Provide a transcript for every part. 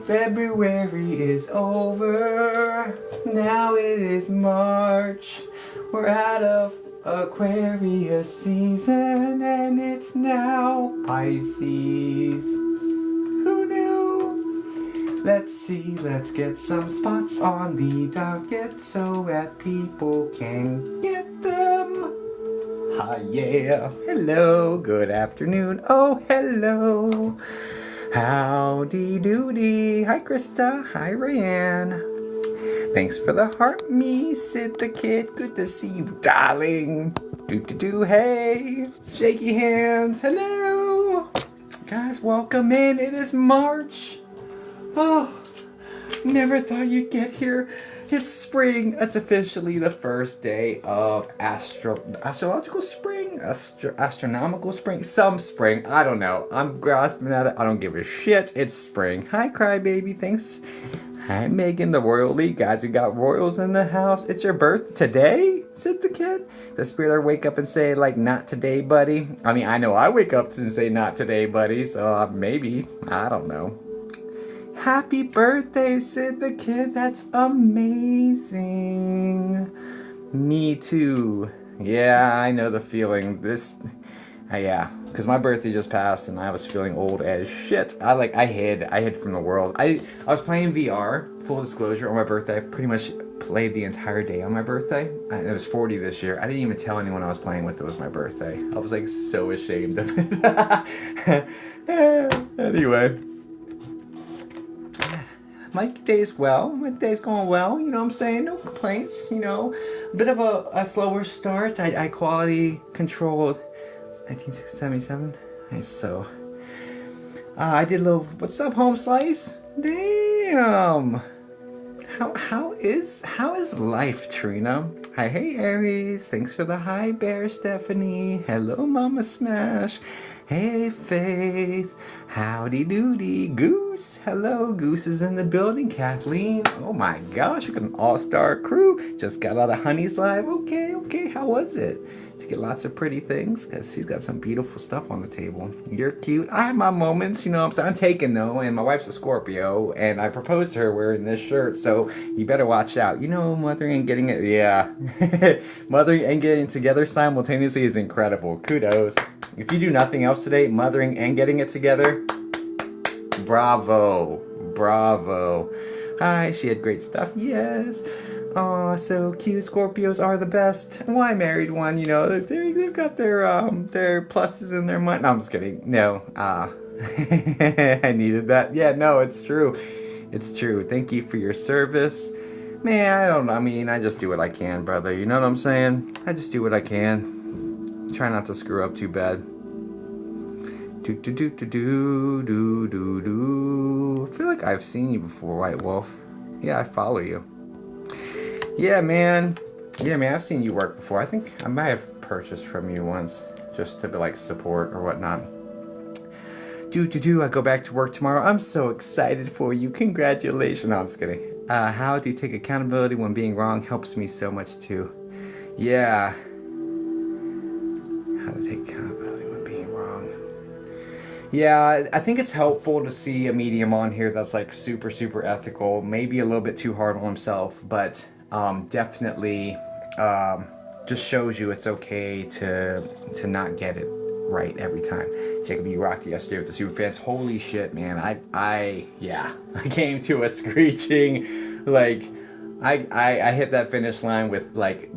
February is over. Now it is March. We're out of Aquarius season and it's now Pisces. Who knew? Let's see, let's get some spots on the docket so that people can get them. Ah, yeah. Hello, good afternoon. Oh, hello. Howdy doody. Hi, Krista. Hi, Rayanne. Thanks for the heart, me, Sid the kid. Good to see you, darling. Do. Hey, shaky hands. Hello. Guys, welcome in. It is March. Oh, never thought you'd get here. It's spring. It's officially the first day of astrological spring, astronomical spring, some spring. I don't know. I'm grasping at it. I don't give a shit. It's spring. Hi, crybaby. Thanks. Hi, Megan, the Royal League. Guys, we got royals in the house. It's your birthday today, said the kid. The spirit wake up and say, like, not today, buddy. I mean, I know I wake up and say, not today, buddy. So maybe. I don't know. Happy birthday, Sid the kid. That's amazing. Me too. Yeah, I know the feeling. Yeah, because my birthday just passed and I was feeling old as shit. I hid from the world. I was playing VR, full disclosure, on my birthday. I pretty much played the entire day on my birthday. I was 40 this year. I didn't even tell anyone I was playing with it was my birthday. I was like so ashamed of it. Anyway. My day's well. My day's going well. You know what I'm saying? No complaints. You know, a bit of a slower start. I quality controlled 1977. Nice. So I did a little. What's up, home slice? Damn. How is life, Trina? Hi, hey Aries. Thanks for the hi, Bear Stephanie. Hello, Mama Smash. Hey, Faith. Howdy doody. Goose. Hello, Goose is in the building. Kathleen. Oh my gosh, we got an all-star crew. Just got out of Honey's live. Okay. How was it? Did you get lots of pretty things? Because she's got some beautiful stuff on the table. You're cute. I have my moments, you know what I'm saying? I'm taken, though, and my wife's a Scorpio, and I proposed to her wearing this shirt, so you better watch out. You know, mothering and getting it, yeah. Mothering and getting together simultaneously is incredible. Kudos. If you do nothing else today, mothering and getting it together, bravo. Hi, she had great stuff. Yes. Aw, so cute. Scorpios are the best. Well, I married one, you know. They've got their pluses in their mind. No, I'm just kidding. No. I needed that. Yeah, no, it's true. It's true. Thank you for your service. Man, I don't know. I mean, I just do what I can, brother. You know what I'm saying? I just do what I can. Try not to screw up too bad. Do. I feel like I've seen you before, White Wolf. Yeah, I follow you. Yeah, man, I've seen you work before. I think I might have purchased from you once, just to be like support or whatnot. I go back to work tomorrow. I'm so excited for you. Congratulations. No, I'm just kidding. How do you take accountability when being wrong helps me so much too. Yeah. How to take accountability when being wrong. Yeah, I think it's helpful to see a medium on here that's like super, super ethical. Maybe a little bit too hard on himself, but definitely just shows you it's okay to not get it right every time. Jacob, you rocked yesterday with the super fans. Holy shit, man! I came to a screeching, like I hit that finish line with like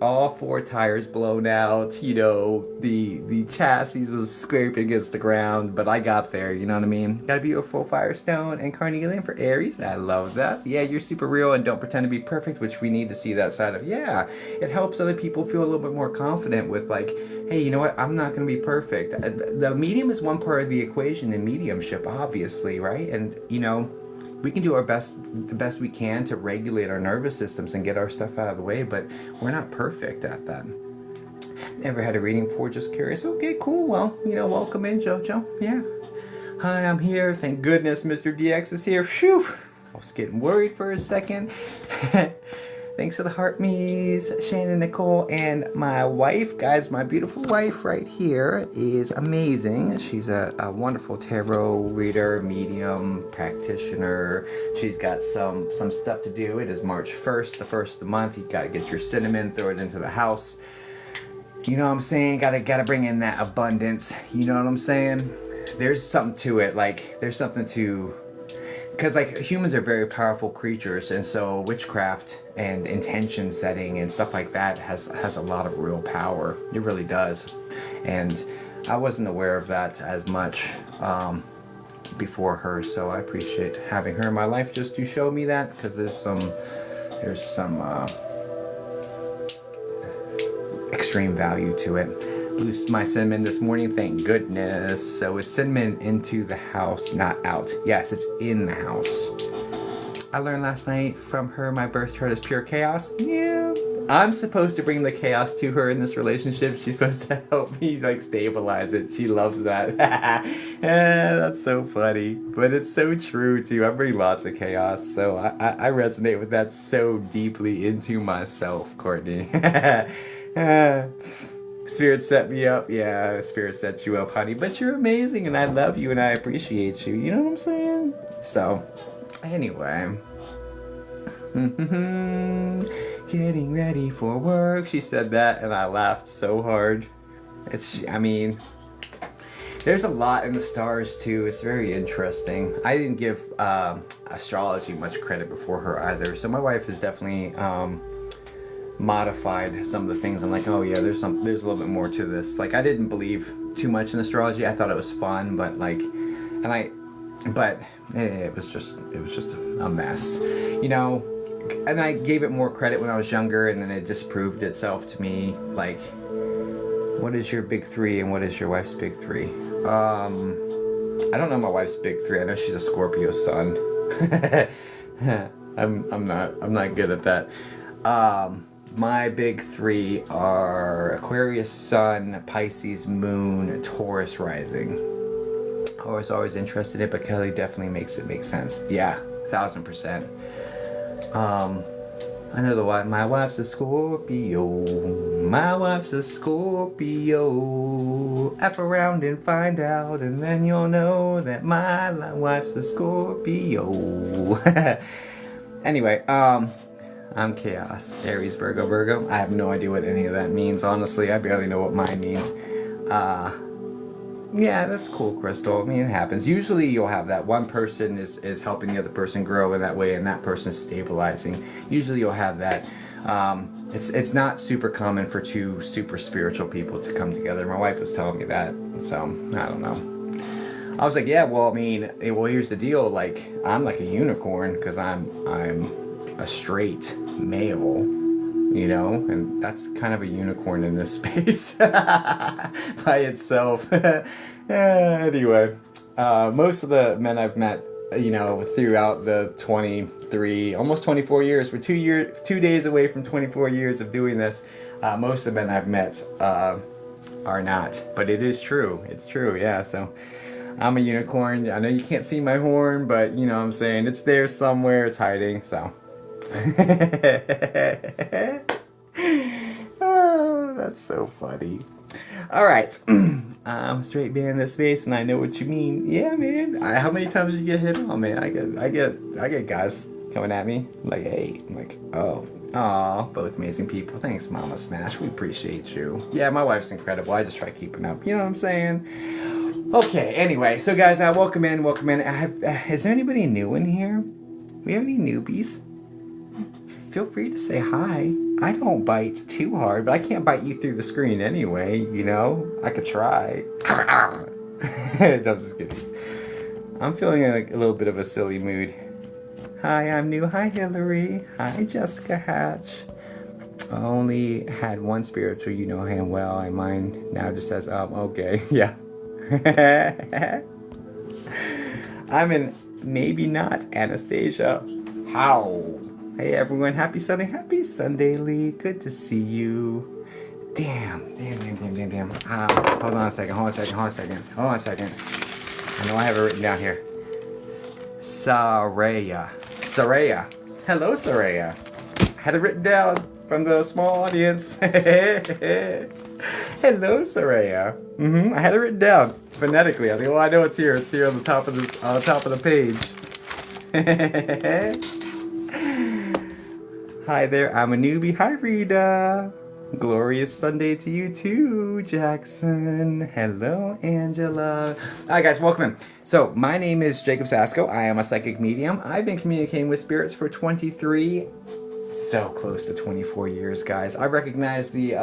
all four tires blown out. You know, the chassis was scraping against the ground, but I got there. You know what I mean? Got a beautiful Firestone and Carnelian for Aries. I love that. Yeah, you're super real and don't pretend to be perfect, which we need to see that side of. Yeah, it helps other people feel a little bit more confident with like, hey, you know what? I'm not going to be perfect. The medium is one part of the equation in mediumship, obviously, right? And you know, we can do the best we can to regulate our nervous systems and get our stuff out of the way, but we're not perfect at that. Never had a reading before, just curious. Okay, cool. Well, welcome in, JoJo. Yeah. Hi, I'm here. Thank goodness Mr. DX is here. Phew. I was getting worried for a second. Thanks for the heart me's, Shannon, Nicole, and my wife. Guys, my beautiful wife right here is amazing. She's a wonderful tarot reader, medium, practitioner. She's got some stuff to do. It is March 1st, the first of the month. You gotta get your cinnamon, throw it into the house. You know what I'm saying? Gotta bring in that abundance. You know what I'm saying? There's something to it. Like, there's something to... Because, like, humans are very powerful creatures, and so witchcraft and intention setting and stuff like that has a lot of real power. It really does. And I wasn't aware of that as much before her, so I appreciate having her in my life just to show me that, because there's some extreme value to it. Blew my cinnamon this morning, thank goodness. So it's cinnamon into the house, not out. Yes, it's in the house. I learned last night from her my birth chart is pure chaos. Yeah. I'm supposed to bring the chaos to her in this relationship. She's supposed to help me, like, stabilize it. She loves that. That's so funny. But it's so true, too. I bring lots of chaos. So I resonate with that so deeply into myself, Courtney. Spirit set me up. Yeah, Spirit set you up, honey. But you're amazing, and I love you, and I appreciate you. You know what I'm saying? So, anyway. Getting ready for work. She said that, and I laughed so hard. There's a lot in the stars, too. It's very interesting. I didn't give astrology much credit before her, either. So my wife is definitely... modified some of the things. I'm like, oh yeah, there's a little bit more to this. Like, I didn't believe too much in astrology. I thought it was fun, but it was just a mess, and I gave it more credit when I was younger, and then it disproved itself to me. Like, what is your big three and what is your wife's big three? I don't know my wife's big three. I know she's a Scorpio sun. I'm not good at that. My big three are Aquarius Sun, Pisces Moon, Taurus Rising. I was always interested in it, but Kelly definitely makes it make sense. Yeah, 1000%. I know my wife's a Scorpio. My wife's a Scorpio. F around and find out, and then you'll know that my wife's a Scorpio. Anyway, I'm Chaos, Aries, Virgo. I have no idea what any of that means, honestly. I barely know what mine means. Yeah, that's cool, Crystal. I mean, it happens. Usually you'll have that one person is helping the other person grow in that way, and that person's stabilizing. Usually you'll have that. It's not super common for two super spiritual people to come together. My wife was telling me that, so I don't know. I was like, yeah, well, I mean, here's the deal. Like, I'm like a unicorn because I'm a straight male, and that's kind of a unicorn in this space by itself. Anyway, most of the men I've met, throughout the 23, almost 24 years, we're 2 days away from 24 years of doing this. Most of the men I've met are not, but it is true. It's true, yeah. So I'm a unicorn. I know you can't see my horn, but you know what I'm saying, it's there somewhere. It's hiding, so. Oh, that's so funny. All right. I'm straight man in this space, and I know what you mean. Yeah, man. How many times did you get hit on, man? I get guys coming at me like, hey. I'm like, oh. Aw, both amazing people. Thanks, Mama Smash. We appreciate you. Yeah, my wife's incredible. I just try keeping up. You know what I'm saying? Okay, anyway. So, guys, welcome in. Is there anybody new in here? We have any newbies? Feel free to say hi. I don't bite too hard, but I can't bite you through the screen anyway, I could try. I'm just kidding. I'm feeling like a little bit of a silly mood. Hi, I'm new. Hi, Hillary. Hi, Jessica Hatch. I only had one spiritual, him well, and mine now just says, okay, yeah. I'm in maybe not Anastasia. How? Hey everyone, happy Sunday, Lee. Good to see you. Damn. Hold on a second. I know I have it written down here. Saraya. Hello, Saraya. Had it written down from the small audience. Hello, Saraya. I had it written down phonetically. I think, well, I know it's here. It's here on the top of the page. Hi there. I'm a newbie. Hi, Rita. Glorious Sunday to you too, Jackson. Hello, Angela. Alright guys, welcome in. So, my name is Jacob Sasko. I am a psychic medium. I've been communicating with spirits for 23, so close to 24 years, guys. I recognize the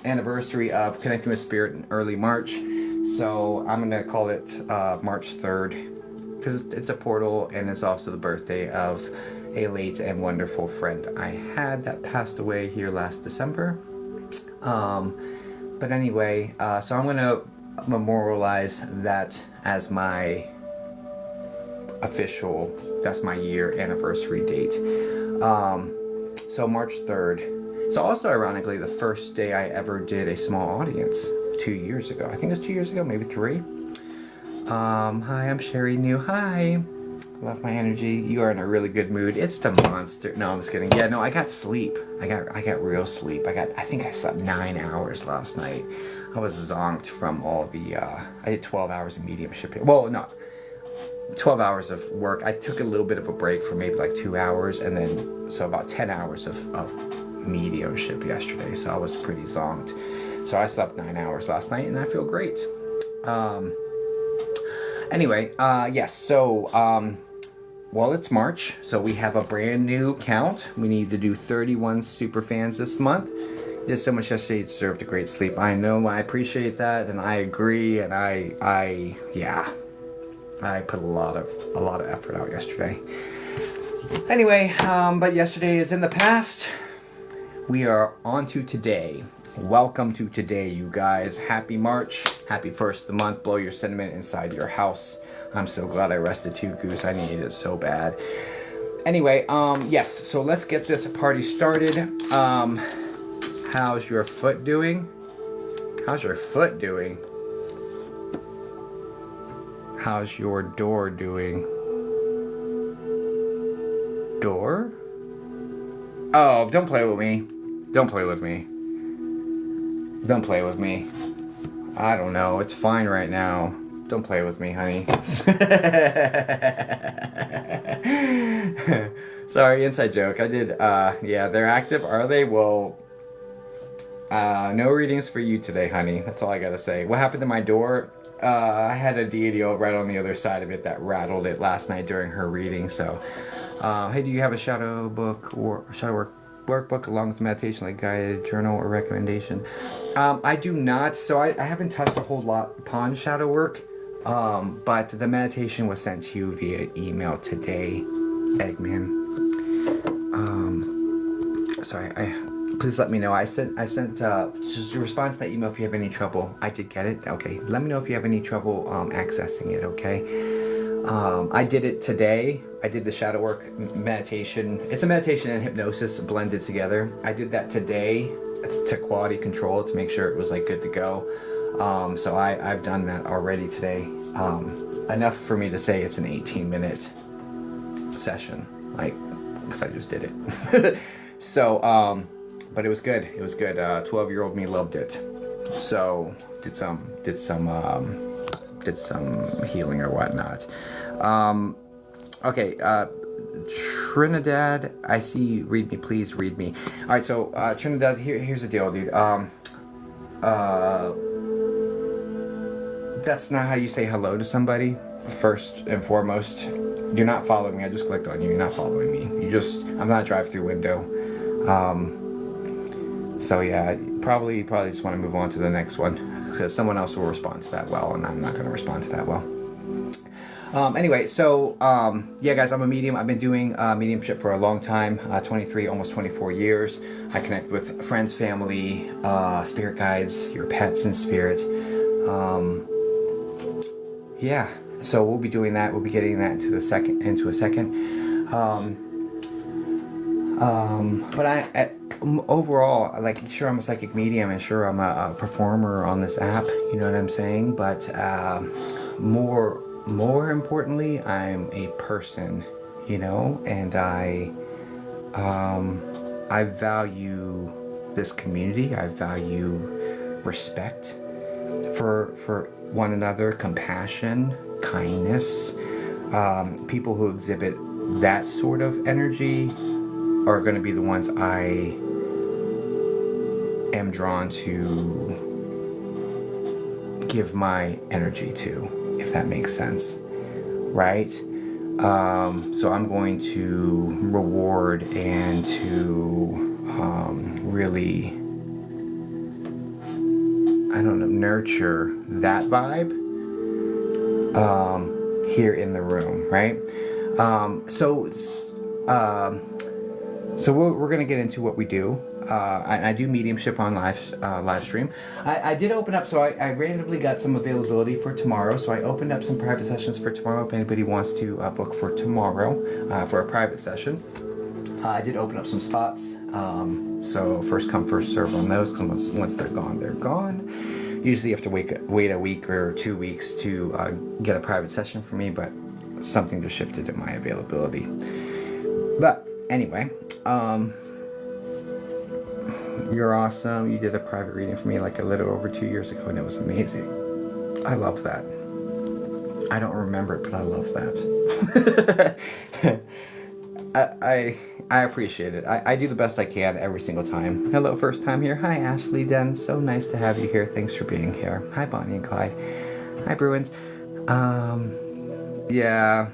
anniversary of connecting with spirit in early March, so I'm going to call it March 3rd, because it's a portal and it's also the birthday of a late and wonderful friend I had that passed away here last December. But anyway, so I'm going to memorialize that as my official, that's my year anniversary date. So March 3rd. So also ironically, the first day I ever did a small audience 2 years ago. I think it was 2 years ago, maybe 3. Hi, I'm Sherry New. Hi. Love my energy. You are in a really good mood. It's the monster. No, I'm just kidding. Yeah, no, I got sleep. I got real sleep. I think I slept 9 hours last night. I was zonked from all the, I did 12 hours of mediumship. Well, no, 12 hours of work. I took a little bit of a break for maybe like 2 hours, and then, so about 10 hours of mediumship yesterday. So I was pretty zonked. So I slept 9 hours last night, and I feel great. Anyway, yes, so, well, it's March, so we have a brand new count. We need to do 31 super fans this month. Did so much yesterday, you deserved a great sleep. I know, I appreciate that, and I agree, and I put a lot of effort out yesterday. Anyway, but yesterday is in the past. We are on to today. Welcome to today, you guys. Happy March. Happy first of the month. Blow your cinnamon inside your house. I'm so glad I rested too, Goose. I needed it so bad. Anyway, yes, so let's get this party started. How's your foot doing? How's your foot doing? How's your door doing? Door? Oh, don't play with me. Don't play with me. Don't play with me. I don't know. It's fine right now. Don't play with me, honey. Sorry, inside joke. I did, yeah, they're active. Are they? Well, no readings for you today, honey. That's all I gotta say. What happened to my door? I had a deity right on the other side of it that rattled it last night during her reading, so. Hey, do you have a shadow book or shadow work workbook along with meditation, like guided journal or recommendation? I do not, so I haven't touched a whole lot upon shadow work, but the meditation was sent to you via email today, Eggman. Sorry, please let me know. I sent just respond to that email if you have any trouble. I did get it. Okay, let me know if you have any trouble accessing it. Okay. I did it today. I did the shadow work meditation. It's a meditation and hypnosis blended together. I did that today to quality control to make sure it was like good to go. So I've done that already today. Enough for me to say it's an 18-minute session, like, because I just did it. So, but it was good. It was good. 12-year-old me loved it. So did some healing or whatnot. Okay, Trinidad, I see, read me, please read me. All right, so Trinidad, here's the deal, dude. That's not how you say hello to somebody. First and foremost, you're not following me. I just clicked on you. You're not following me. I'm not a drive-through window. So yeah, probably just want to move on to the next one, because someone else will respond to that well, and I'm not going to respond to that well. Anyway, so yeah, guys, I'm a medium. I've been doing mediumship for a long time, 23, almost 24 years. I connect with friends, family, spirit guides, your pets in spirit. Yeah, so we'll be doing that. We'll be getting that into a second. But overall, like, sure, I'm a psychic medium, and sure, I'm a performer on this app. You know what I'm saying? But more importantly, I'm a person. You know, and I value this community. I value respect for one another, compassion, kindness. People who exhibit that sort of energy are going to be the ones I am drawn to give my energy to, if that makes sense, right? So I'm going to reward and to really, I don't know, nurture that vibe here in the room, right? So we're going to get into what we do. I do mediumship on live stream. I did open up, so I randomly got some availability for tomorrow. So I opened up some private sessions for tomorrow if anybody wants to book for tomorrow for a private session. I did open up some spots. So first come, first serve on those, because once they're gone, they're gone. Usually you have to wait a week or 2 weeks to get a private session for me, but something just shifted in my availability. But anyway, you're awesome. You did a private reading for me like a little over 2 years ago, and it was amazing. I love that. I don't remember it, but I love that. I appreciate it. I do the best I can every single time. Hello, first time here. Hi, Ashley Den. So nice to have you here. Thanks for being here. Hi, Bonnie and Clyde. Hi, Bruins. Yeah.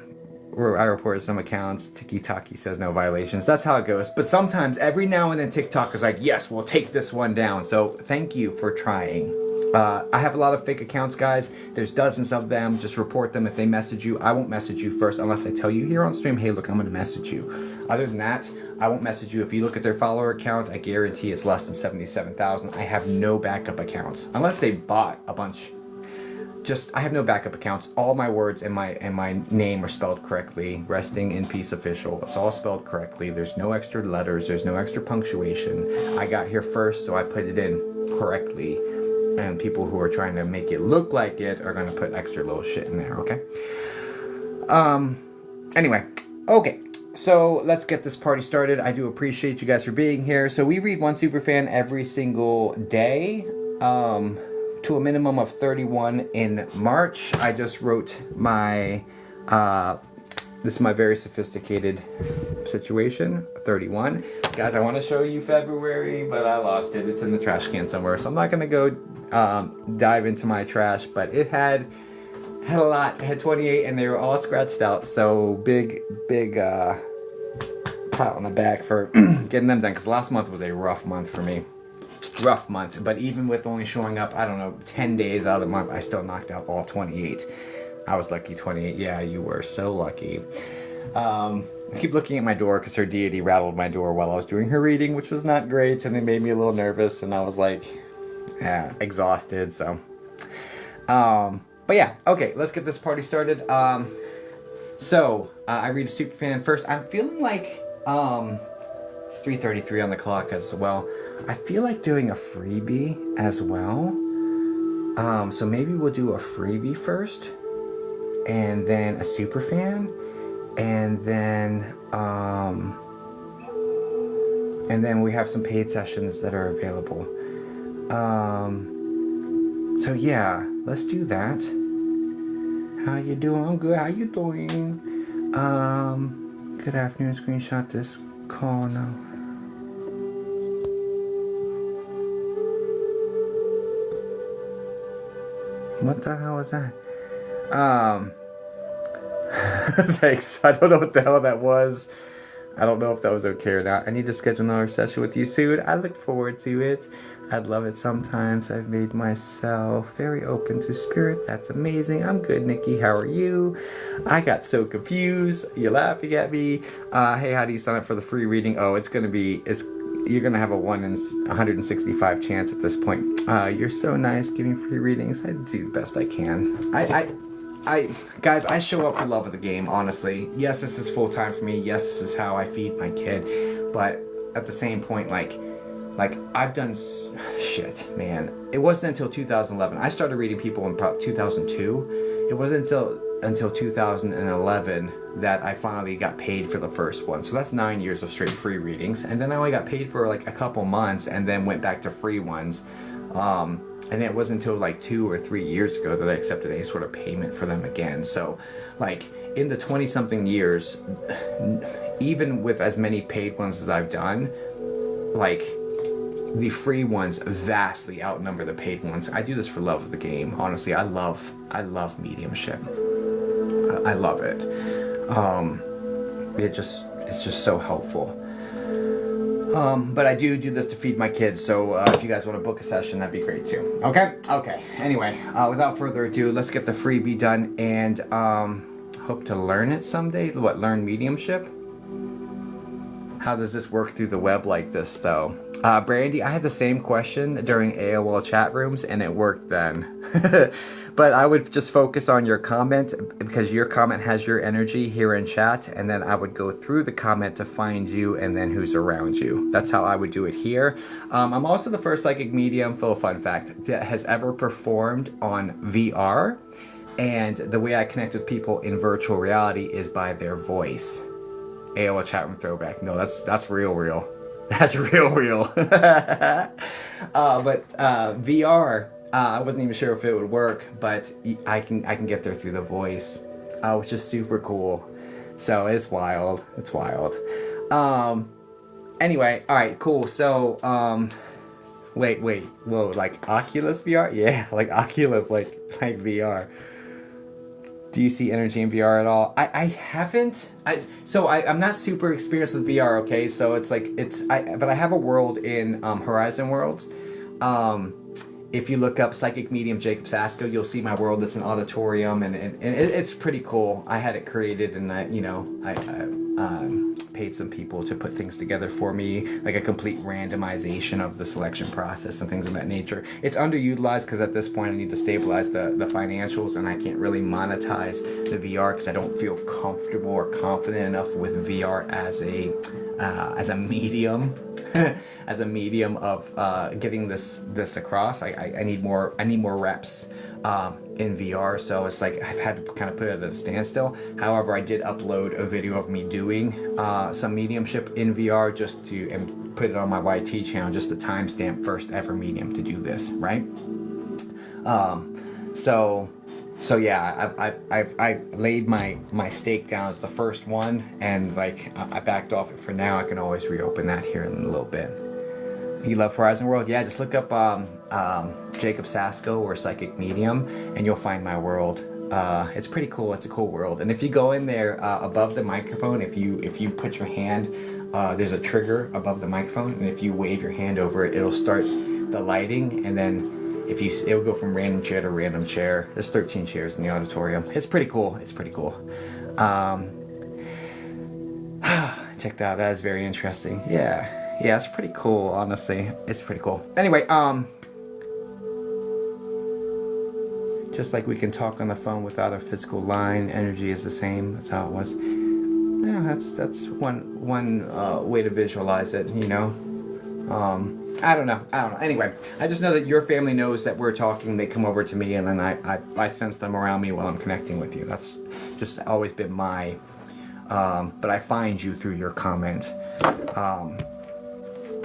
I reported some accounts. Tiki-Taki says no violations. That's how it goes. But sometimes, every now and then, TikTok is like, yes, we'll take this one down. So thank you for trying. I have a lot of fake accounts, guys. There's dozens of them. Just report them if they message you. I won't message you first unless I tell you here on stream, hey, look, I'm going to message you. Other than that, I won't message you. If you look at their follower count, I guarantee it's less than 77,000. I have no backup accounts. Unless they bought a bunch. I have no backup accounts. All my words and my name are spelled correctly. Resting in Peace Official. It's all spelled correctly. There's no extra letters. There's no extra punctuation. I got here first, so I put it in correctly. And people who are trying to make it look like it are going to put extra little shit in there, okay? Anyway, okay. So let's get this party started. I do appreciate you guys for being here. So we read one superfan every single day. To a minimum of 31 in March. I just wrote my, this is my very sophisticated situation, 31. Guys, I want to show you February, but I lost it. It's in the trash can somewhere. So I'm not going to go dive into my trash, but it had a lot. It had 28 and they were all scratched out. So big pat on the back for getting them done, because last month was a rough month for me. Rough month, but even with only showing up, I don't know, 10 days out of the month, I still knocked out all 28. I was lucky 28. Yeah, you were so lucky. I keep looking at my door because her deity rattled my door while I was doing her reading, which was not great, and it made me a little nervous, and I was like, yeah, exhausted, so. But yeah, okay, let's get this party started. I read a superfan first. I'm feeling like, it's 3:33 on the clock as well. I feel like doing a freebie as well. So maybe we'll do a freebie first, and then a superfan, and then we have some paid sessions that are available. So yeah, let's do that. How you doing? I'm good. How you doing? Good afternoon. Screenshot this call now. What the hell was that? Thanks. I don't know what the hell that was. I don't know if that was okay or not. I need to schedule another session with you soon. I look forward to it. I'd love it sometimes. I've made myself very open to spirit. That's amazing. I'm good, Nikki. How are you? I got so confused. You're laughing at me. Hey, how do you sign up for the free reading? Oh, you're going to have a 1 in 165 chance at this point. You're so nice giving free readings. I do the best I can. Guys, I show up for love of the game, honestly. Yes, this is full time for me. Yes, this is how I feed my kid. But at the same point, like, Like, I've done shit, man. It wasn't until 2011. I started reading people in probably 2002. It wasn't until 2011 that I finally got paid for the first one. So that's 9 years of straight free readings. And then I only got paid for like a couple months and then went back to free ones. And it wasn't until like 2 or 3 years ago that I accepted any sort of payment for them again. So like in the 20 something years, even with as many paid ones as I've done, like the free ones vastly outnumber the paid ones. I do this for love of the game. Honestly, I love mediumship. I love it. It's just so helpful. But I do this to feed my kids, so if you guys want to book a session, that'd be great too. Okay. Anyway, without further ado, let's get the freebie done, and hope to learn it someday. Learn mediumship? How does this work through the web like this, though? Brandy, I had the same question during AOL chat rooms, and it worked then. But I would just focus on your comment, because your comment has your energy here in chat, and then I would go through the comment to find you and then who's around you. That's how I would do it here. I'm also the first psychic medium, full fun fact, that has ever performed on VR. And the way I connect with people in virtual reality is by their voice. AOL chat room throwback. No, that's real. That's real. But VR, I wasn't even sure if it would work, but I can get there through the voice, which is super cool. So it's wild. Anyway, all right, cool. So wait, whoa, like Oculus VR? Yeah, like Oculus, like VR. Do you see energy in VR at all? I haven't. I'm not super experienced with VR. Okay, so but I have a world in Horizon Worlds. If you look up psychic medium Jacob Sasko, you'll see my world. It's an auditorium, and it's pretty cool. I had it created, and I paid some people to put things together for me, like a complete randomization of the selection process and things of that nature. It's underutilized because at this point I need to stabilize the financials, and I can't really monetize the VR because I don't feel comfortable or confident enough with VR as a medium. As a medium of getting this across. I need more reps in VR, so it's like I've had to kind of put it at a standstill. However, I did upload a video of me doing some mediumship in VR and put it on my YT channel, just to timestamp first ever medium to do this, right? So yeah, I laid my stake down as the first one, and like I backed off it for now. I can always reopen that here in a little bit. You love Horizon World? Yeah, just look up Jacob Sasko or Psychic Medium, and you'll find my world. It's pretty cool. It's a cool world. And if you go in there above the microphone, if you put your hand, there's a trigger above the microphone, and if you wave your hand over it, it'll start the lighting, and then it'll go from random chair to random chair. There's 13 chairs in the auditorium. It's pretty cool. Check that out. That is very interesting. Yeah, it's pretty cool, honestly. It's pretty cool. Anyway, just like we can talk on the phone without a physical line, energy is the same. That's how it was. Yeah, that's one way to visualize it, you know. I don't know. Anyway, I just know that your family knows that we're talking. They come over to me, and then I sense them around me while I'm connecting with you. That's just always been my... but I find you through your comment.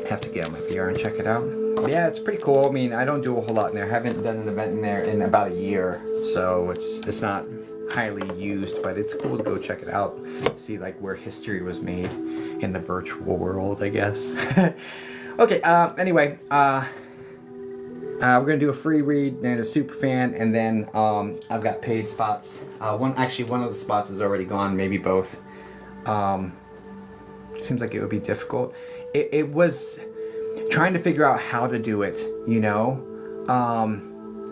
Have to get on my VR and check it out. Yeah, it's pretty cool. I mean, I don't do a whole lot in there. I haven't done an event in there in about a year, so it's not highly used, but it's cool to go check it out. See like where history was made in the virtual world, I guess. Okay, anyway, we're gonna do a free read and a super fan, and then I've got paid spots. One of the spots is already gone, maybe both. Seems like it would be difficult. It was trying to figure out how to do it, you know,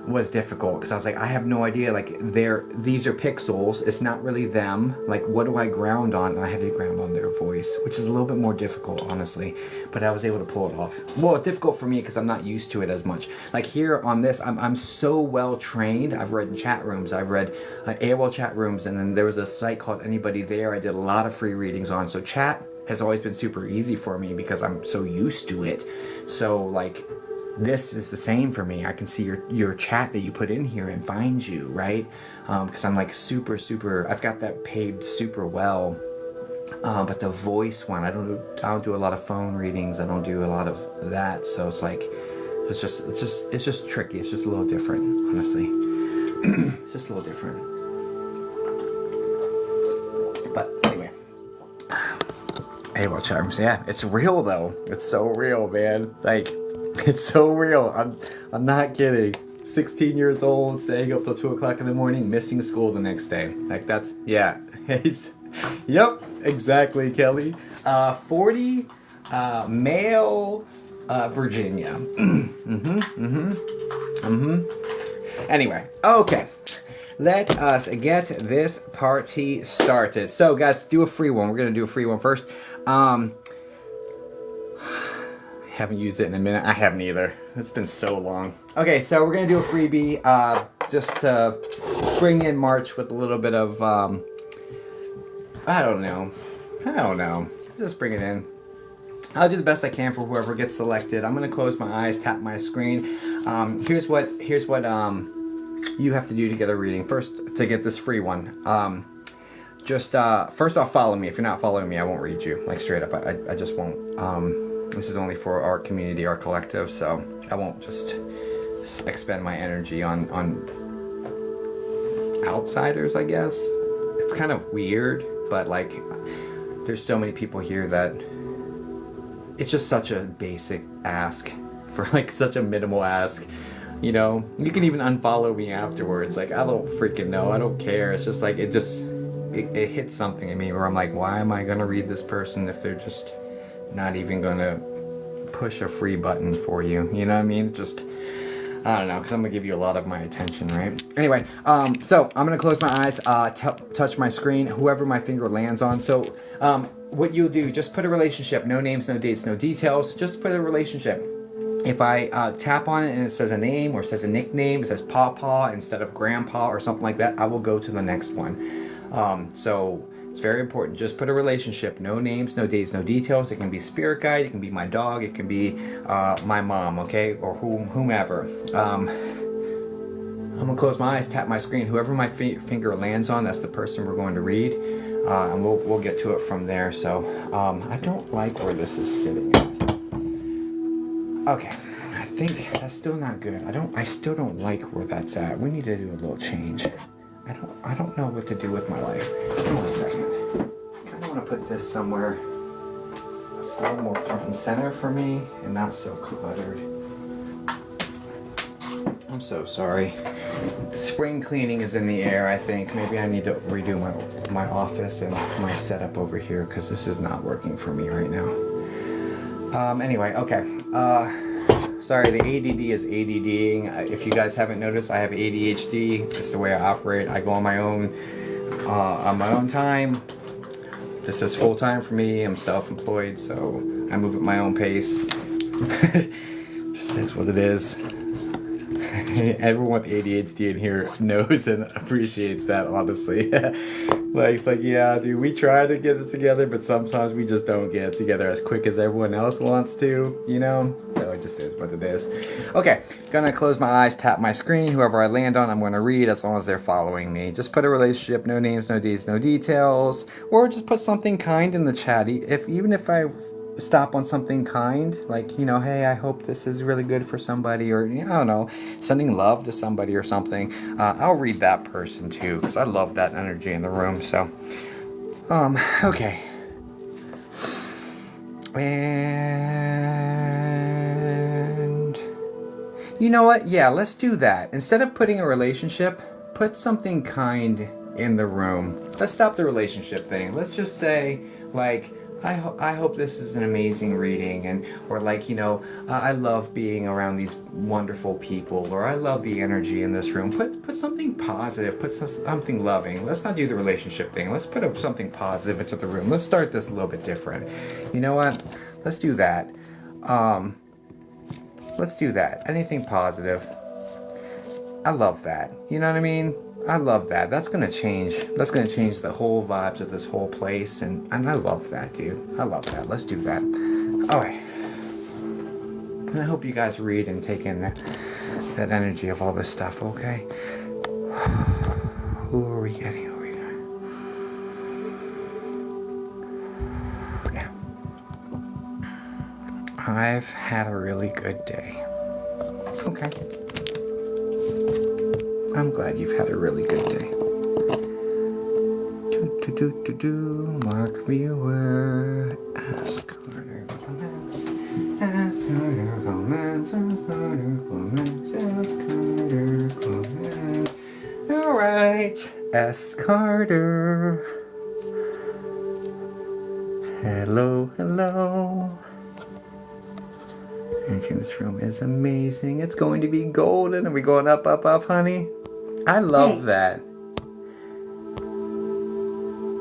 was difficult, because I was like, I have no idea, like these are pixels, it's not really them, like what do I ground on? And I had to ground on their voice, which is a little bit more difficult, honestly, but I was able to pull it off. Well, difficult for me because I'm not used to it as much. Like here on this, I'm so well trained. I've read in chat rooms, I've read AOL chat rooms, and then there was a site called Anybody There I did a lot of free readings on. So chat has always been super easy for me because I'm so used to it. So like, this is the same for me. I can see your chat that you put in here and find you, right? Because I'm like super, I've got that paid super well. But the voice one, I don't do a lot of phone readings. I don't do a lot of that. So it's like, it's just tricky. It's just a little different, honestly. It's just a little different. But anyway, hey, well, Charms, yeah, it's real though. It's so real, man. Like, it's so real. I'm not kidding. 16 years old, staying up till 2 o'clock in the morning, missing school the next day. Like, that's, yeah. Yep, exactly, Kelly. 40, male, Virginia. Anyway, okay. Let us get this party started. So, guys, do a free one. We're going to do a free one first. Haven't used it in a minute. I haven't either. It's been so long. Okay, so we're going to do a freebie just to bring in March with a little bit of, I don't know. Just bring it in. I'll do the best I can for whoever gets selected. I'm going to close my eyes, tap my screen. Here's what you have to do to get a reading. First, to get this free one. First off, follow me. If you're not following me, I won't read you. Like, straight up, I just won't. This is only for our community, our collective, so I won't just expend my energy on outsiders, I guess. It's kind of weird, but like, there's so many people here that it's just such a basic ask for like such a minimal ask. You know, you can even unfollow me afterwards. Like, I don't freaking know. I don't care. It's just like, it hits something in me where I'm like, why am I going to read this person if they're just not even going to push a free button for you? You know what I mean? Just, I don't know, because I'm going to give you a lot of my attention, right? Anyway, so I'm going to close my eyes, touch my screen, whoever my finger lands on. So what you'll do, just put a relationship, no names, no dates, no details, just put a relationship. If I tap on it and it says a name or says a nickname, it says Pawpaw instead of Grandpa or something like that, I will go to the next one. So it's very important. Just put a relationship. No names, no dates, no details. It can be spirit guide. It can be my dog. It can be my mom, okay? Or whomever. I'm going to close my eyes, tap my screen. Whoever my finger lands on, that's the person we're going to read. And we'll get to it from there. So I don't like where this is sitting at. Okay, I think that's still not good. I still don't like where that's at. We need to do a little change. I don't know what to do with my life. Hold on a second. I kind of want to put this somewhere that's a little more front and center for me and not so cluttered. I'm so sorry. Spring cleaning is in the air, I think. Maybe I need to redo my office and my setup over here because this is not working for me right now. Anyway, okay. Sorry, the ADD is ADDing. If you guys haven't noticed, I have ADHD. It's the way I operate. I go on my own time. This is full time for me. I'm self-employed, so I move at my own pace. Just is what it is. Everyone with ADHD in here knows and appreciates that, honestly. Like, it's like, yeah, dude, we try to get it together, but sometimes we just don't get it together as quick as everyone else wants to, you know? So it just is what it is. Okay, gonna close my eyes, tap my screen. Whoever I land on, I'm gonna read as long as they're following me. Just put a relationship, no names, no dates, no details, or just put something kind in the chat. Even if I stop on something kind, like, you know, hey, I hope this is really good for somebody, or, I don't know, sending love to somebody or something, I'll read that person too, because I love that energy in the room. So okay, and you know what, yeah, let's do that. Instead of putting a relationship, put something kind in the room. Let's stop the relationship thing. Let's just say, like, I hope this is an amazing reading, or like, you know, I love being around these wonderful people, or I love the energy in this room. Put something positive, put something loving. Let's not do the relationship thing. Let's put something positive into the room. Let's start this a little bit different. You know what? Let's do that. Let's do that. Anything positive. I love that. You know what I mean? I love that. That's gonna change. That's gonna change the whole vibes of this whole place, and I love that, dude. I love that. Let's do that. All right. And I hope you guys read and take in that energy of all this stuff. Okay. Who are we getting? Who are we getting? Now, I've had a really good day. Okay. I'm glad you've had a really good day. Mark viewer. Ask harder comments. Ask harder comments. Ask harder comments. Ask harder comments. Alright. Ask Carter. Hello, hello. Okay, this room is amazing. It's going to be golden. Are we going up, up, up, honey? I love that.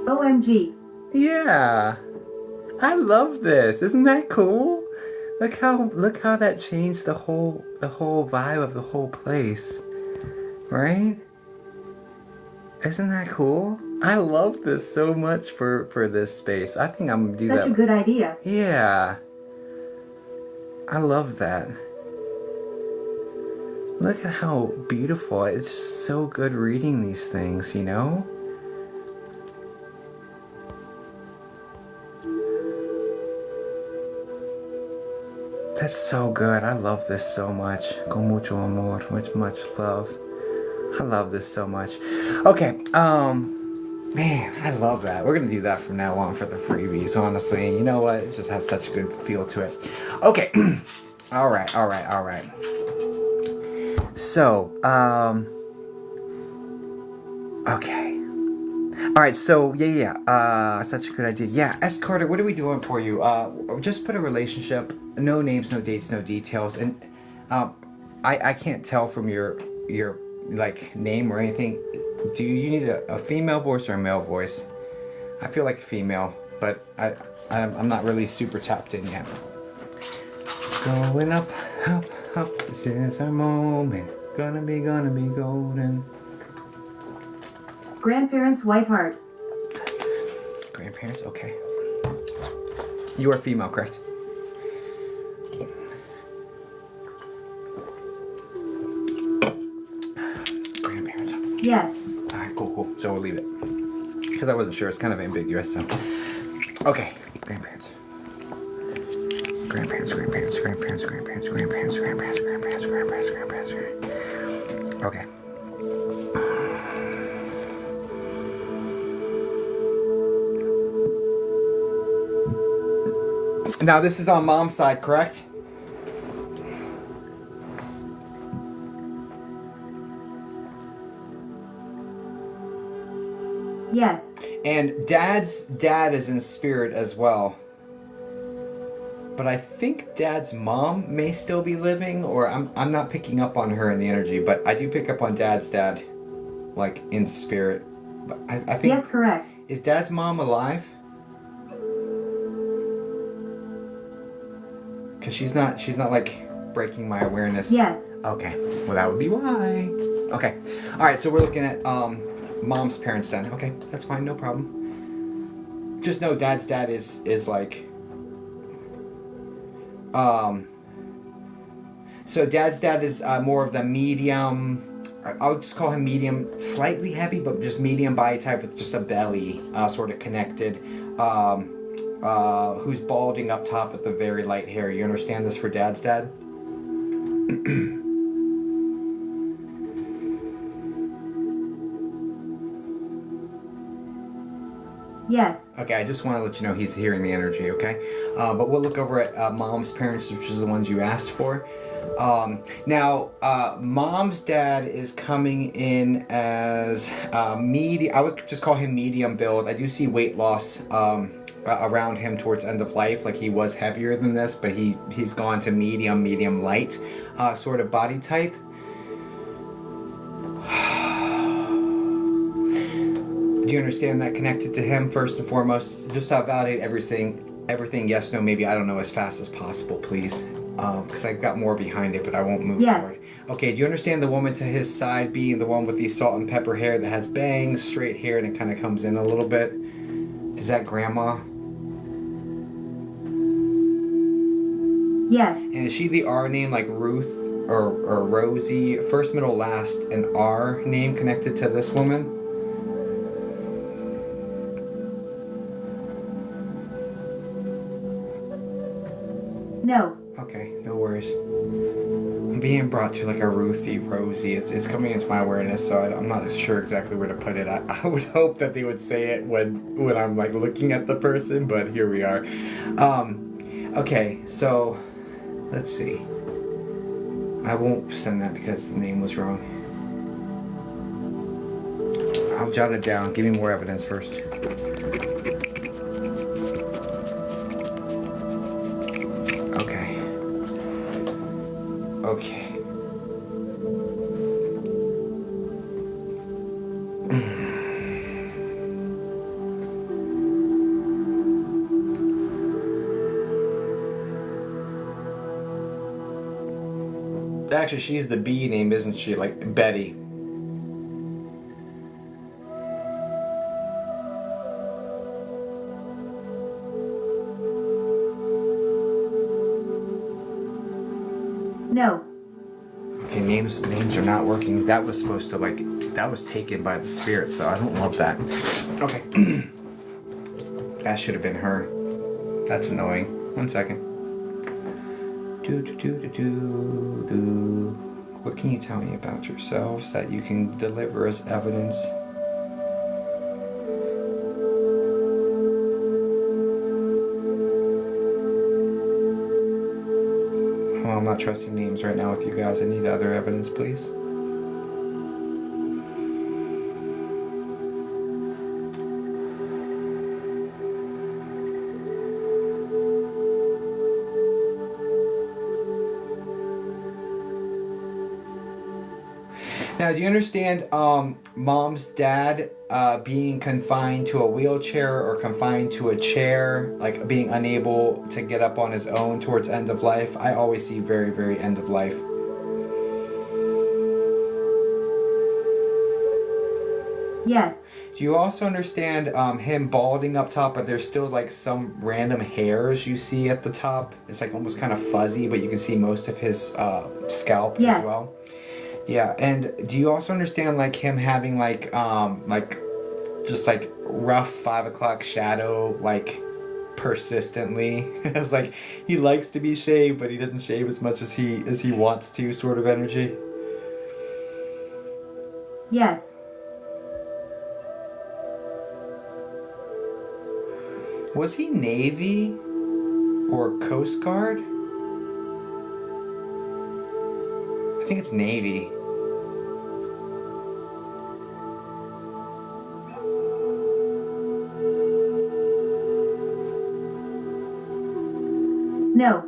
OMG. Yeah. I love this. Isn't that cool? Look how that changed the whole vibe of the whole place. Right? Isn't that cool? I love this so much for this space. I think I'm gonna do that. Such a good idea. Yeah. I love that. Look at how beautiful. It's just so good reading these things, you know? That's so good. I love this so much. Con mucho amor. Much love. I love this so much. Okay, man, I love that. We're gonna do that from now on for the freebies, honestly. And you know what? It just has such a good feel to it. Okay. All right. So, okay. All right, so, such a good idea. Yeah, S. Carter, what are we doing for you? Just put a relationship, no names, no dates, no details. And I can't tell from your like, name or anything. Do you need a female voice or a male voice? I feel like a female, but I'm not really super tapped in yet. Going up, up, up, this is our moment. Gonna be golden. Grandparents, white heart. Grandparents, okay. You are female, correct? Grandparents. Yes. Alright, cool. So we'll leave it. Because I wasn't sure, it's kind of ambiguous, so. Okay, grandparents. Grandparents. Okay. Now this is on mom's side, correct? Yes. And dad's dad is in spirit as well. But I think dad's mom may still be living, or I'm not picking up on her in the energy, but I do pick up on dad's dad, like, in spirit. But I think... Yes, correct. Is dad's mom alive? Because she's not like breaking my awareness. Yes. Okay. Well, that would be why. Okay. All right. So we're looking at mom's parents then. Okay, that's fine. No problem. Just know dad's dad is like. So dad's dad is more of the medium. I would just call him medium, slightly heavy, but just medium body type with just a belly, sort of connected. Who's balding up top with the very light hair. You understand this for dad's dad? Yes. Okay, I just want to let you know he's hearing the energy, okay? But we'll look over at mom's parents, which is the ones you asked for. Now, mom's dad is coming in as medium. I would just call him medium build. I do see weight loss around him towards end of life. Like, he was heavier than this, but he's gone to medium light sort of body type. Do you understand that connected to him first and foremost? Just validate everything yes, no, maybe, I don't know, as fast as possible, please. because I've got more behind it, but I won't move Yes. forward. Okay, do you understand the woman to his side being the one with the salt and pepper hair that has bangs, straight hair, and it kind of comes in a little bit? Is that Grandma? Yes. And is she the R name like Ruth or Rosie? First, middle, last, an R name connected to this woman? No. Okay, no worries. I'm being brought to like a Ruthie, Rosie. It's coming into my awareness, so I'm not sure exactly where to put it. I would hope that they would say it when I'm like looking at the person, but here we are. Okay, so let's see. I won't send that because the name was wrong. I'll jot it down. Give me more evidence first. Okay. Okay. Actually, she's the B name, isn't she? Like Betty. No. Okay, names are not working. That was supposed to that was taken by the spirit, so I don't love that. Okay. That should have been her. That's annoying. 1 second. What can you tell me about yourselves that you can deliver as evidence? Oh, I'm not trusting names right now with you guys. I need other evidence, please. Now, do you understand Mom's dad being confined to a wheelchair or confined to a chair, like being unable to get up on his own towards end of life? I always see very, very end of life. Yes. Do you also understand him balding up top, but there's still like some random hairs you see at the top? It's like almost kind of fuzzy, but you can see most of his scalp Yes. as well. Yeah, and do you also understand like him having like just like rough 5 o'clock shadow like persistently? It's like he likes to be shaved, but he doesn't shave as much as he wants to, sort of energy. Yes. Was he Navy or Coast Guard? I think it's Navy. No.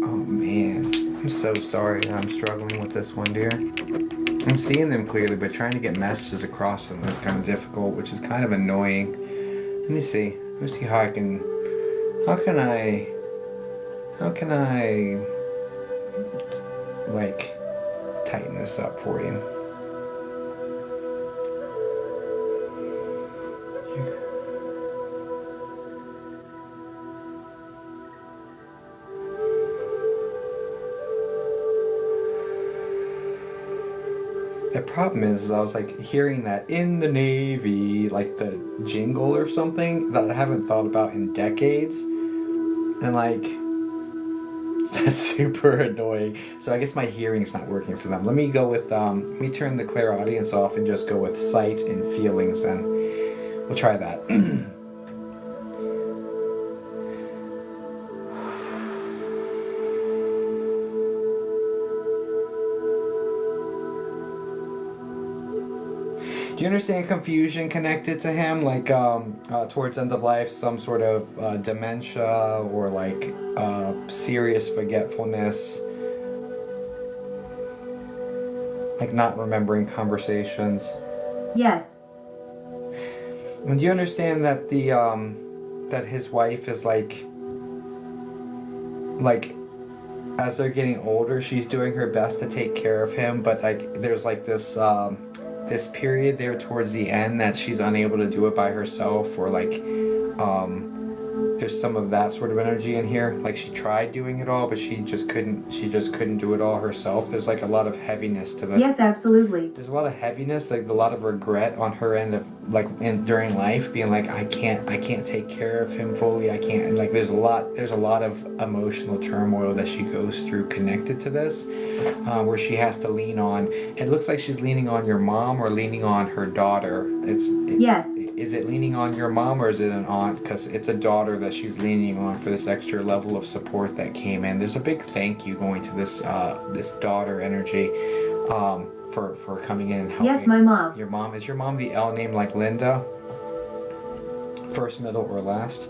Oh man, I'm so sorry that I'm struggling with this one, dear. I'm seeing them clearly, but trying to get messages across them is kind of difficult, which is kind of annoying. Let me see. Let me see how can I like tighten this up for you? The problem is I was like hearing that in the Navy, like the jingle or something that I haven't thought about in decades. And like, that's super annoying. So I guess my hearing's not working for them. Let me go with, let me turn the clairaudience off and just go with sight and feelings then. We'll try that. Do you understand confusion connected to him, like towards end of life, some sort of dementia or like serious forgetfulness, like not remembering conversations? Yes. And do you understand that the that his wife is like as they're getting older, she's doing her best to take care of him, but like there's like this period there towards the end that she's unable to do it by herself, or like there's some of that sort of energy in here. Like she tried doing it all, but she just couldn't do it all herself. There's like a lot of heaviness to this. Yes, absolutely. There's a lot of heaviness, like a lot of regret on her end of like during life, being like I can't take care of him fully. I can't. And like there's a lot of emotional turmoil that she goes through connected to this, where she has to lean on. It looks like she's leaning on your mom or leaning on her daughter. Yes. Is it leaning on your mom or is it an aunt? Because it's a daughter that she's leaning on for this extra level of support that came in. There's a big thank you going to this this daughter energy for coming in and helping. Yes, my mom. Your mom. Is your mom the L name like Linda? First, middle, or last?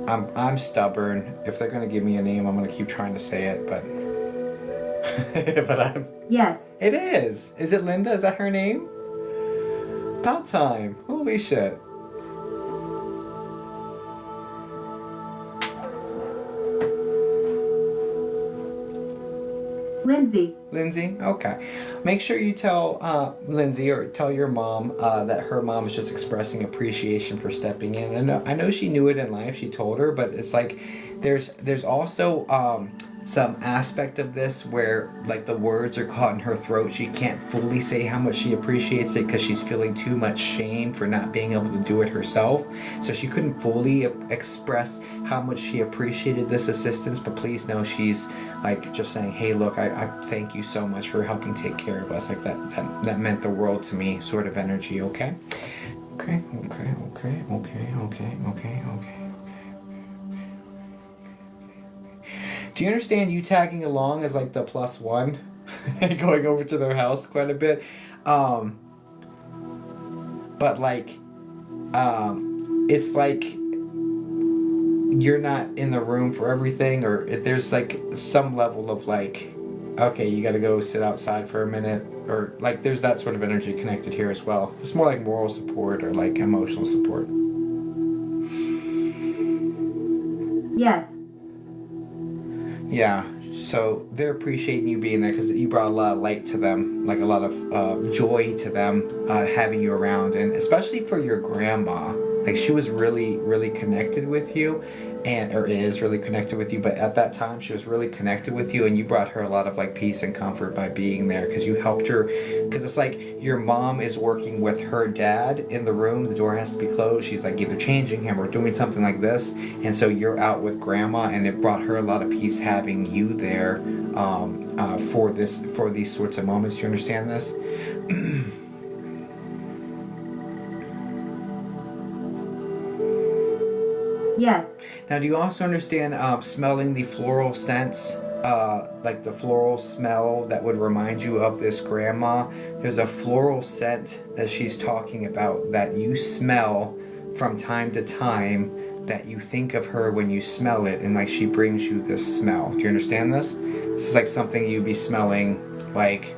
I'm stubborn. If they're gonna give me a name, I'm gonna keep trying to say it, but but I'm. Yes. It is. Is it Linda? Is that her name? About time. Holy shit. Lindsay. Lindsay? Okay. Make sure you tell Lindsay or tell your mom that her mom is just expressing appreciation for stepping in. I know she knew it in life, she told her, but it's like there's also some aspect of this where like the words are caught in her throat. She can't fully say how much she appreciates it because she's feeling too much shame for not being able to do it herself. So she couldn't fully express how much she appreciated this assistance, but please know she's like just saying, hey, look, I thank you so much for helping take care of us. Like that meant the world to me sort of energy, okay? Okay. Do you understand you tagging along as like the +1? Going over to their house quite a bit. But like, it's like you're not in the room for everything, or there's like some level of like, okay, you gotta go sit outside for a minute, or like there's that sort of energy connected here as well. It's more like moral support or like emotional support. Yes. Yeah, so they're appreciating you being there because you brought a lot of light to them, like a lot of joy to them, having you around, and especially for your grandma. Like she was really, really connected with you, or is really connected with you, but at that time she was really connected with you, and you brought her a lot of like peace and comfort by being there because you helped her. Because it's like your mom is working with her dad in the room, the door has to be closed, she's like either changing him or doing something like this, and so you're out with grandma, and it brought her a lot of peace having you there for these sorts of moments. Do you understand this? Yes. Now, do you also understand smelling the floral scents, like the floral smell that would remind you of this grandma? There's a floral scent that she's talking about that you smell from time to time, that you think of her when you smell it, and like she brings you this smell. Do you understand this? This is like something you'd be smelling like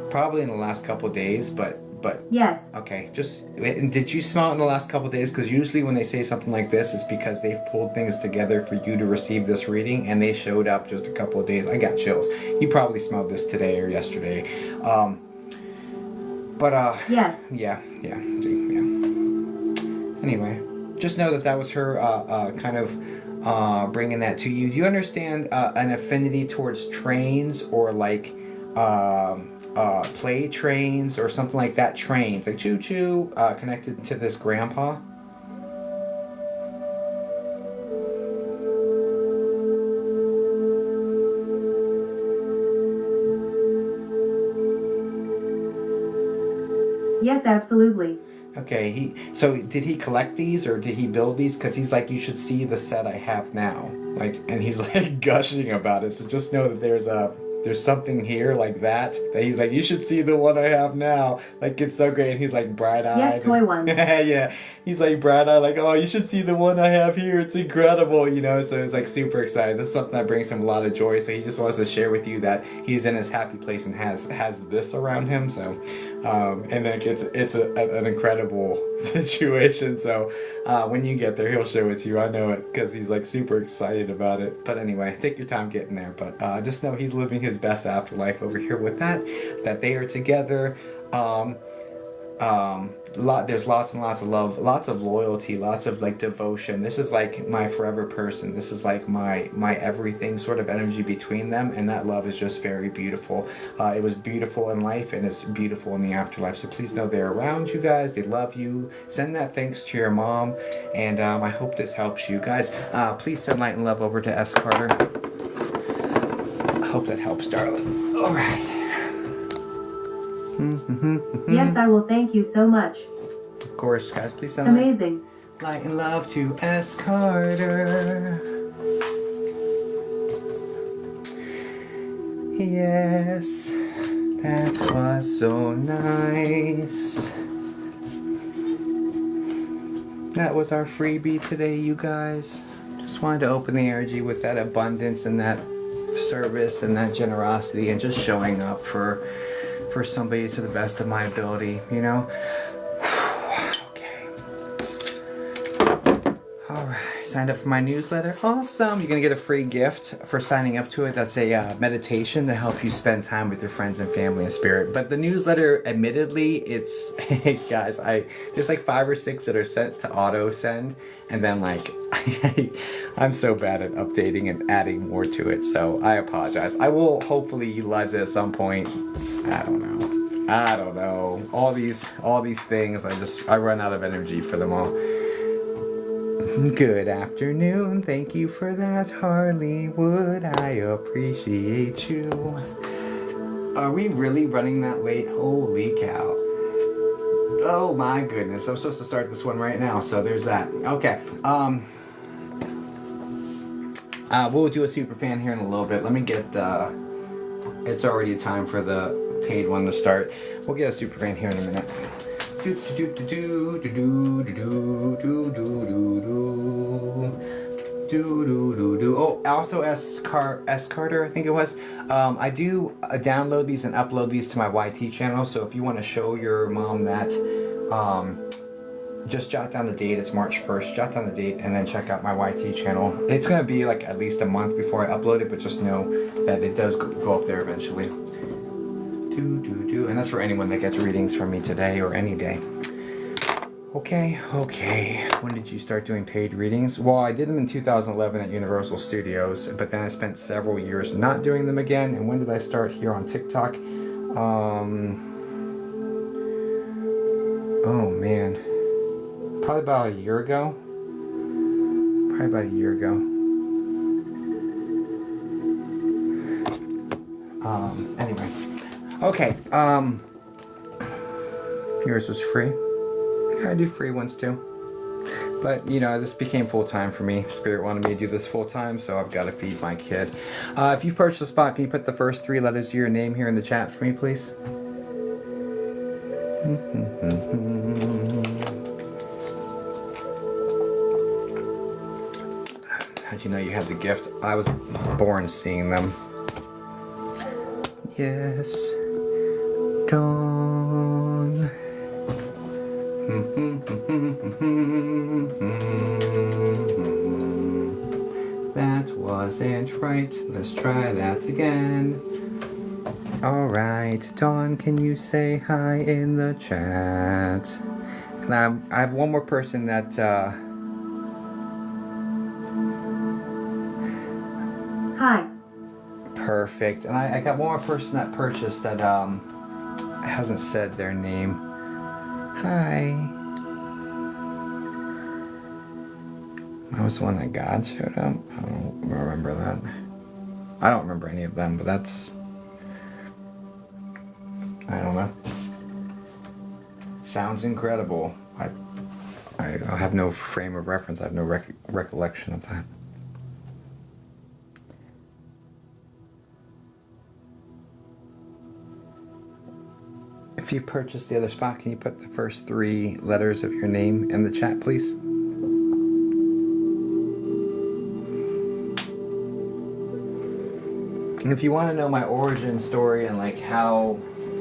probably in the last couple of days, but yes. Okay, did you smell it in the last couple of days? Because usually when they say something like this, it's because they've pulled things together for you to receive this reading, and they showed up just a couple of days. I got chills. You probably smelled this today or yesterday. Yes. Yeah. Anyway, just know that was her kind of bringing that to you. Do you understand an affinity towards trains, or like play trains or something like that? Trains, like choo-choo, connected to this grandpa? Yes, absolutely. Okay, so did he collect these or did he build these? Because he's like, you should see the set I have now. Like, and he's like gushing about it. So just know that there's something here like that he's like, you should see the one I have now. Like, it's so great. And he's like bright-eyed. Yes, toy ones. Yeah, he's like bright-eyed, like, oh, you should see the one I have here. It's incredible, you know. So he's like super excited. This is something that brings him a lot of joy. So he just wants to share with you that he's in his happy place and has this around him. So And like it's an incredible situation. So when you get there, he'll show it to you. I know it because he's like super excited about it. But anyway, take your time getting there. But just know he's living his best afterlife over here with that they are together. There's lots and lots of love, lots of loyalty, lots of like devotion. This is like my forever person. This is like my everything sort of energy between them, and that love is just very beautiful. It was beautiful in life, and it's beautiful in the afterlife. So please know they're around you guys. They love you. Send that thanks to your mom, and I hope this helps you guys. Please send light and love over to S. Carter. I hope that helps, darling. All right. Yes, I will. Thank you so much. Of course, guys, please send Amazing. light and love to S. Carter. Yes, that was so nice. That was our freebie today, you guys. Just wanted to open the energy with that abundance and that service and that generosity and just showing up for somebody to the best of my ability, you know? Okay. Alright, signed up for my newsletter. Awesome. You're going to get a free gift for signing up to it. That's a meditation to help you spend time with your friends and family and spirit. But the newsletter, admittedly, it's, guys, there's like 5 or 6 that are sent to auto send, and then like, I'm so bad at updating and adding more to it, so I apologize. I will hopefully utilize it at some point. I don't know. All these things, I run out of energy for them all. Good afternoon. Thank you for that, Harleywood. I appreciate you. Are we really running that late? Holy cow. Oh my goodness. I'm supposed to start this one right now, so there's that. Okay. We'll do a super fan here in a little bit. Let me get it's already time for the paid one to start. We'll get a super fan here in a minute. Oh, also S. Carter, I think it was. I do download these and upload these to my YT channel. So if you want to show your mom that, just jot down the date. It's March 1st. Jot down the date and then check out my YT channel. It's going to be like at least a month before I upload it, but just know that it does go up there eventually. And that's for anyone that gets readings from me today or any day. Okay. When did you start doing paid readings? Well, I did them in 2011 at Universal Studios, but then I spent several years not doing them again. And when did I start here on TikTok? Oh man. Probably about a year ago. Anyway. Okay, yours was free. I do free ones too. But, you know, this became full-time for me. Spirit wanted me to do this full-time, so I've got to feed my kid. If you've purchased a spot, can you put the first 3 letters of your name here in the chat for me, please? How'd you know you had the gift? I was born seeing them. Yes, dawn. That wasn't right. Let's try that again. Alright, Dawn, can you say hi in the chat? And I have one more person that Hi. Perfect. And I got one more person that purchased that hasn't said their name. Hi. That was the one that God showed up. I don't remember that. I don't remember any of them, but that's... I don't know. Sounds incredible. I have no frame of reference. I have no recollection of that. If you purchased the other spot, can you put the first 3 letters of your name in the chat, please? And if you want to know my origin story and like how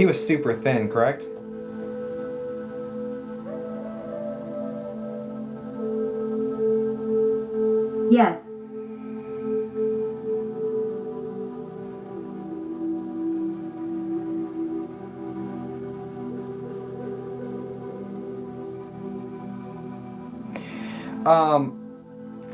He was super thin, correct? Yes.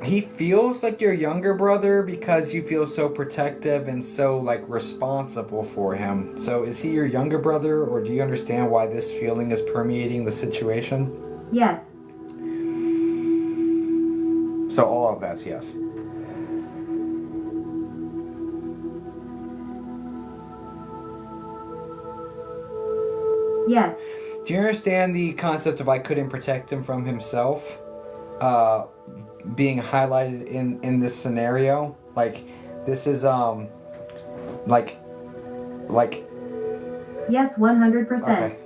He feels like your younger brother because you feel so protective and so like responsible for him. So is he your younger brother, or do you understand why this feeling is permeating the situation? Yes. So all of that's yes. Yes. Do you understand the concept of I couldn't protect him from himself being highlighted in this scenario? Like this is like Yes, 100%. okay.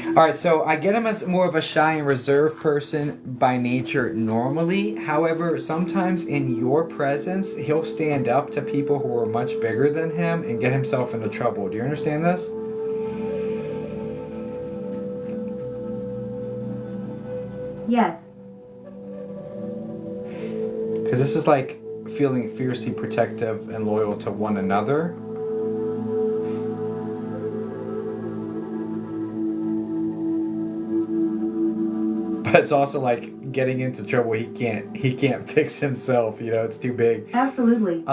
All right, so I get him as more of a shy and reserved person by nature normally. However, sometimes in your presence, he'll stand up to people who are much bigger than him and get himself into trouble. Do you understand this? Yes. Because this is like feeling fiercely protective and loyal to one another. But it's also like getting into trouble he can't fix himself, you know, it's too big. Absolutely.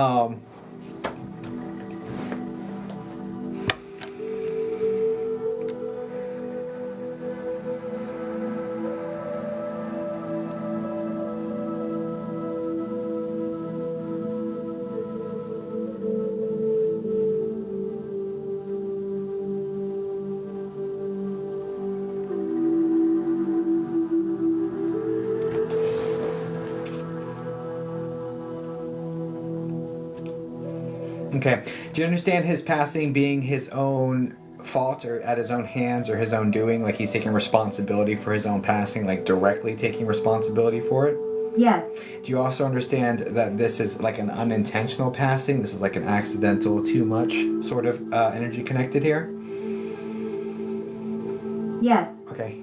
Okay. Do you understand his passing being his own fault or at his own hands or his own doing? Like he's taking responsibility for his own passing, like directly taking responsibility for it? Yes. Do you also understand that this is like an unintentional passing? This is like an accidental, too much sort of energy connected here? Yes. Okay.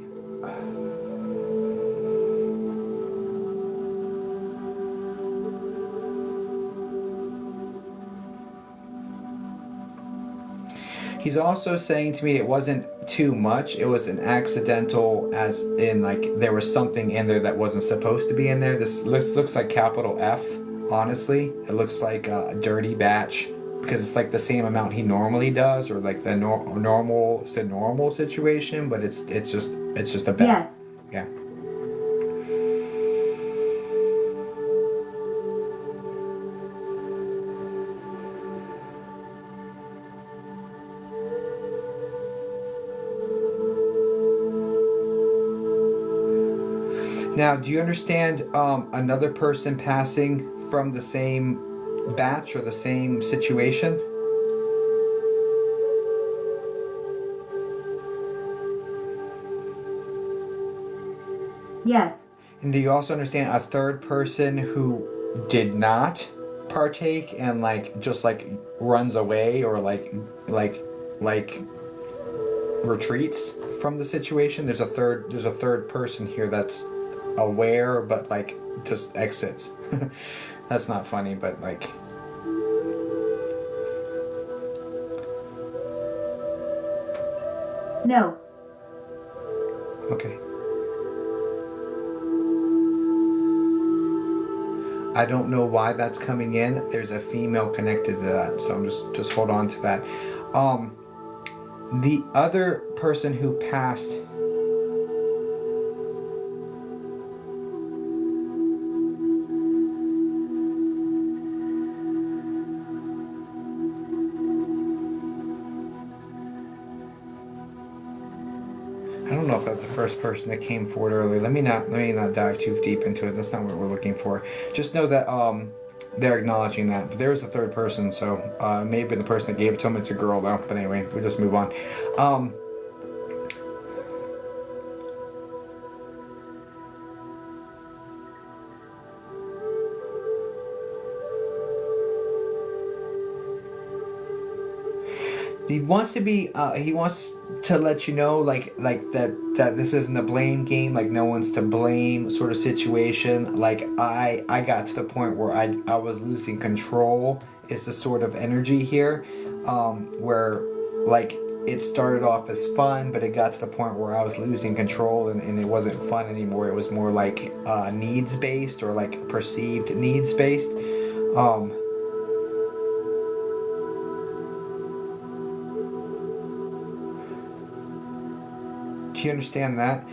He's also saying to me it wasn't too much. It was an accidental, as in like there was something in there that wasn't supposed to be in there. This looks like capital F, honestly. It looks like a dirty batch because it's like the same amount he normally does, or like the normal situation, but it's just a batch. Yes. Yeah. Now, do you understand another person passing from the same batch or the same situation? Yes. And do you also understand a third person who did not partake and like just like runs away or like retreats from the situation? There's a third person here that's aware but like just exits. That's not funny, but like No. okay. I don't know why that's coming in. There's a female connected to that, so I'm just hold on to that. The other person who passed, I don't don't know if that's the first person that came forward earlier. Let me not dive too deep into it. That's not what we're looking for. Just know that they're acknowledging that. But there is a third person, so it may have been the person that gave it to them. It's a girl though. But anyway, we'll just move on. He wants to be. He wants to let you know, like that this isn't a blame game. Like no one's to blame, sort of situation. Like I got to the point where I was losing control. Is the sort of energy here, where like it started off as fun, but it got to the point where I was losing control, and it wasn't fun anymore. It was more like needs based or like perceived needs based. Do you understand that?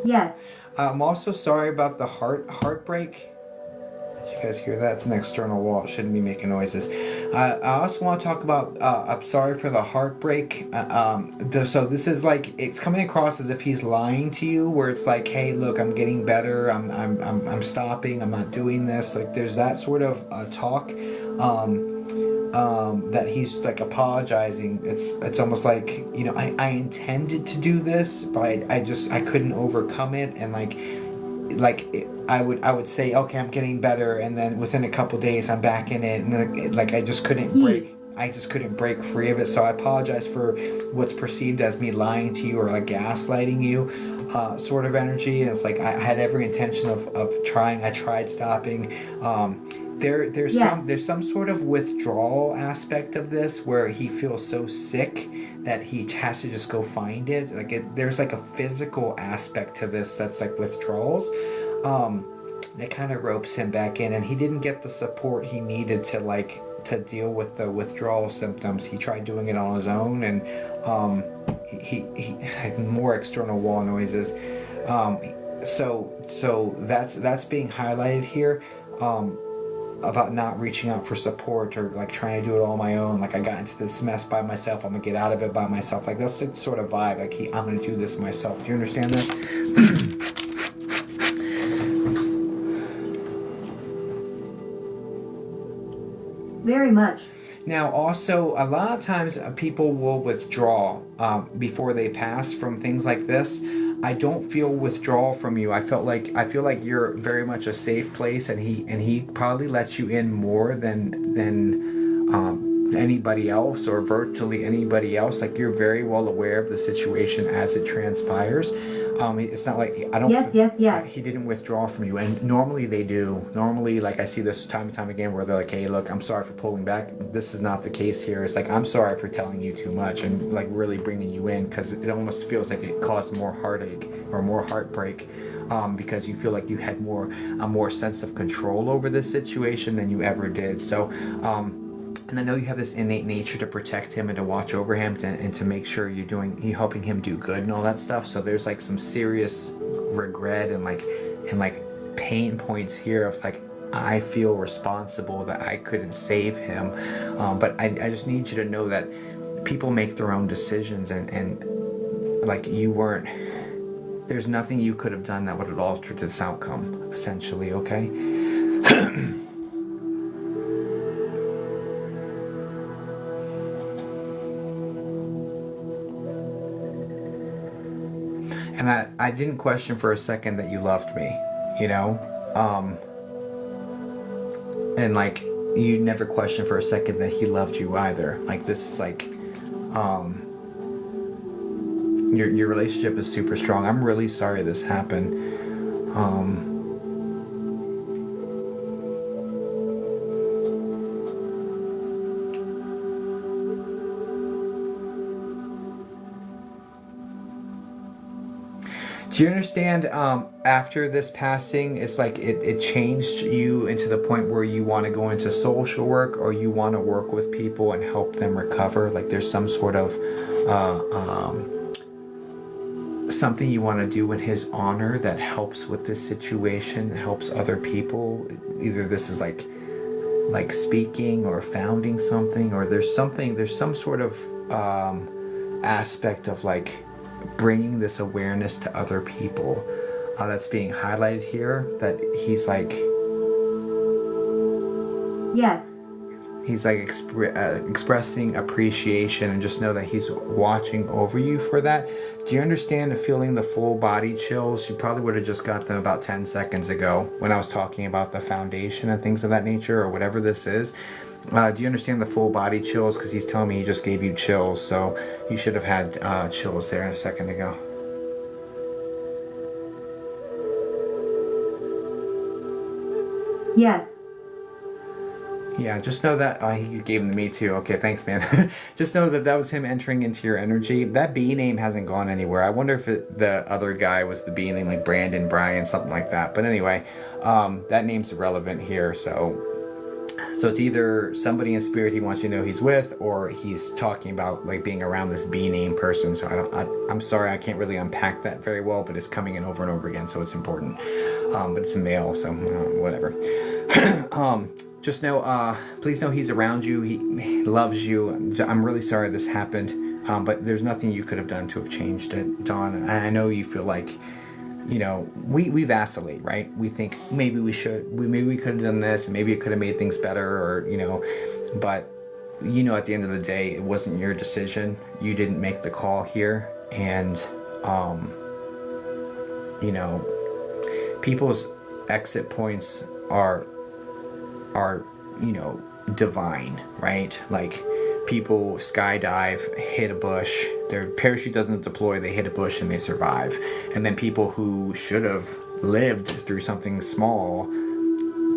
Yes. I'm also sorry about the heartbreak. Did you guys hear that? It's an external wall. It shouldn't be making noises. I also want to talk about. I'm sorry for the heartbreak. So this is like it's coming across as if he's lying to you, where it's like, hey, look, I'm getting better. I'm stopping. I'm not doing this. Like there's that sort of talk. That he's like apologizing. It's almost like, you know, I intended to do this, but I couldn't overcome it, and I would say, okay, I'm getting better, and then within a couple days I'm back in it, and like I just couldn't break free of it. So I apologize for what's perceived as me lying to you or like gaslighting you, sort of energy. And it's like I had every intention of trying. I tried stopping. There's some sort of withdrawal aspect of this where he feels so sick that he has to just go find it. There's like a physical aspect to this that's like withdrawals. That kind of ropes him back in, and he didn't get the support he needed to deal with the withdrawal symptoms. He tried doing it on his own, and he had more external wall noises. So that's being highlighted here. About not reaching out for support or like trying to do it all on my own. Like I got into this mess by myself. I'm gonna get out of it by myself. Like that's the sort of vibe. Like I'm gonna do this myself. Do you understand this? Very much. Now, also, a lot of times people will withdraw before they pass from things like this. I don't feel withdrawal from you. I feel like you're very much a safe place, and he probably lets you in more than anybody else or virtually anybody else. Like you're very well aware of the situation as it transpires. It's not like I don't. Yes. He didn't withdraw from you, and normally they do. Normally, like I see this time and time again, where they're like, "Hey, look, I'm sorry for pulling back." This is not the case here. It's like I'm sorry for telling you too much and like really bringing you in, because it almost feels like it caused more heartache or more heartbreak, because you feel like you had a more sense of control over this situation than you ever did. So. And I know you have this innate nature to protect him and to watch over him and to make sure you're helping him do good and all that stuff. So there's like some serious regret and like pain points here of like, I feel responsible that I couldn't save him. But I just need you to know that people make their own decisions, and like you weren't, there's nothing you could have done that would have altered this outcome, essentially, okay? And I didn't question for a second that you loved me, you know? And like, you never questioned for a second that he loved you either. Like, this is like, your relationship is super strong. I'm really sorry this happened. Do you understand, after this passing, it's like it changed you into the point where you want to go into social work, or you want to work with people and help them recover? Like there's some sort of something you want to do in his honor that helps with this situation, helps other people. Either this is like like speaking or founding something, or there's some sort of aspect of like bringing this awareness to other people that's being highlighted here, that he's like Yes. he's like expressing appreciation, and just know that he's watching over you for that. Do you understand the feeling, the full body chills? You probably would have just got them about 10 seconds ago when I was talking about the foundation and things of that nature, or whatever this is. Do you understand the full body chills? Because he's telling me he just gave you chills, so you should have had chills there a second ago. Yes. Yeah, just know that he gave them to me too. Okay, thanks, man. Just know that that was him entering into your energy. That B name hasn't gone anywhere. I wonder if the other guy was the B name, like Brandon, Brian, something like that. But anyway, that name's irrelevant here. So it's either somebody in spirit he wants you to know he's with, or he's talking about like being around this B name person. So I'm sorry, I can't really unpack that very well, but it's coming in over and over again, so it's important. But it's a male, so whatever. Just know, please know he's around you. He loves you. I'm really sorry this happened, but there's nothing you could have done to have changed it, Dawn. And I know you feel like, you know, we vacillate, right? We think maybe we could have done this, and maybe it could have made things better, or, you know, but, you know, at the end of the day, it wasn't your decision. You didn't make the call here. And, you know, people's exit points are, you know, divine, right? Like, people skydive, hit a bush, their parachute doesn't deploy, they hit a bush and they survive. And then people who should have lived through something small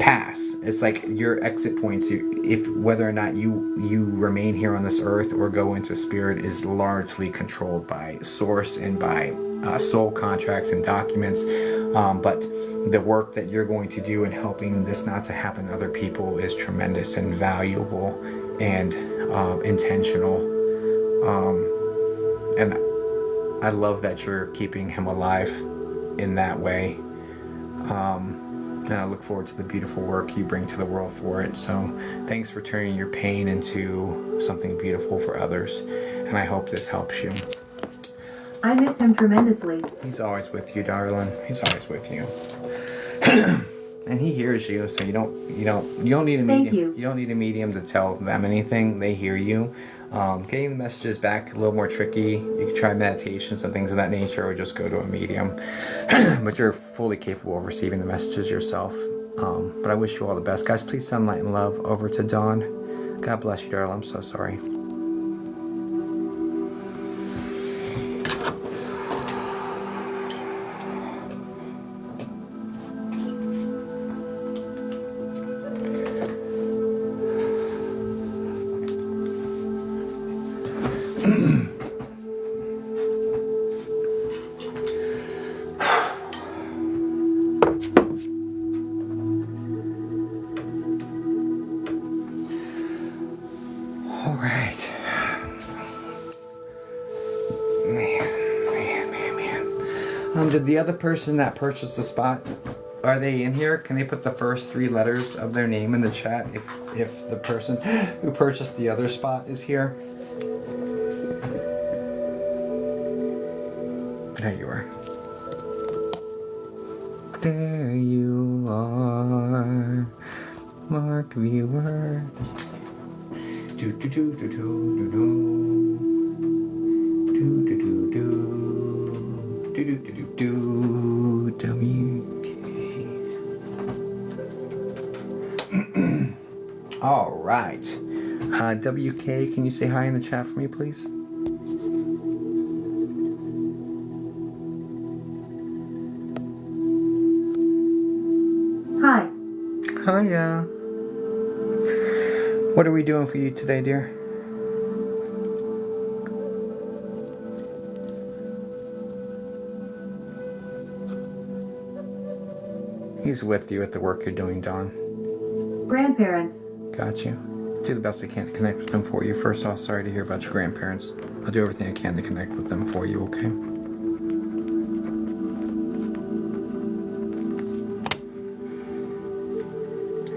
pass. It's like your exit points, if whether or not you remain here on this earth or go into spirit, is largely controlled by source and by soul contracts and documents. But the work that you're going to do in helping this not to happen to other people is tremendous and valuable and intentional. And I love that you're keeping him alive in that way. And I look forward to the beautiful work you bring to the world for it. So thanks for turning your pain into something beautiful for others. And I hope this helps you. I miss him tremendously. He's always with you, darling. He's always with you. And he hears you, so you don't need a medium. Thank you. You don't need a medium to tell them anything. They hear you. Getting the messages back a little more tricky. You can try meditations and things of that nature, or just go to a medium. But you're fully capable of receiving the messages yourself. But I wish you all the best, guys. Please send light and love over to Dawn. God bless you, darling. I'm so sorry. Did the other person that purchased the spot, are they in here? Can they put the first 3 letters of their name in the chat if the person who purchased the other spot is here? There you are. There you are, Mark Viewer. Do do do do do do do do do do. All right. WK, can you say hi in the chat for me, please? Hi. Hiya. What are we doing for you today, dear? He's with you at the work you're doing, Dawn. Grandparents. Got you. Do the best I can to connect with them for you. First off, sorry to hear about your grandparents. I'll do everything I can to connect with them for you, okay?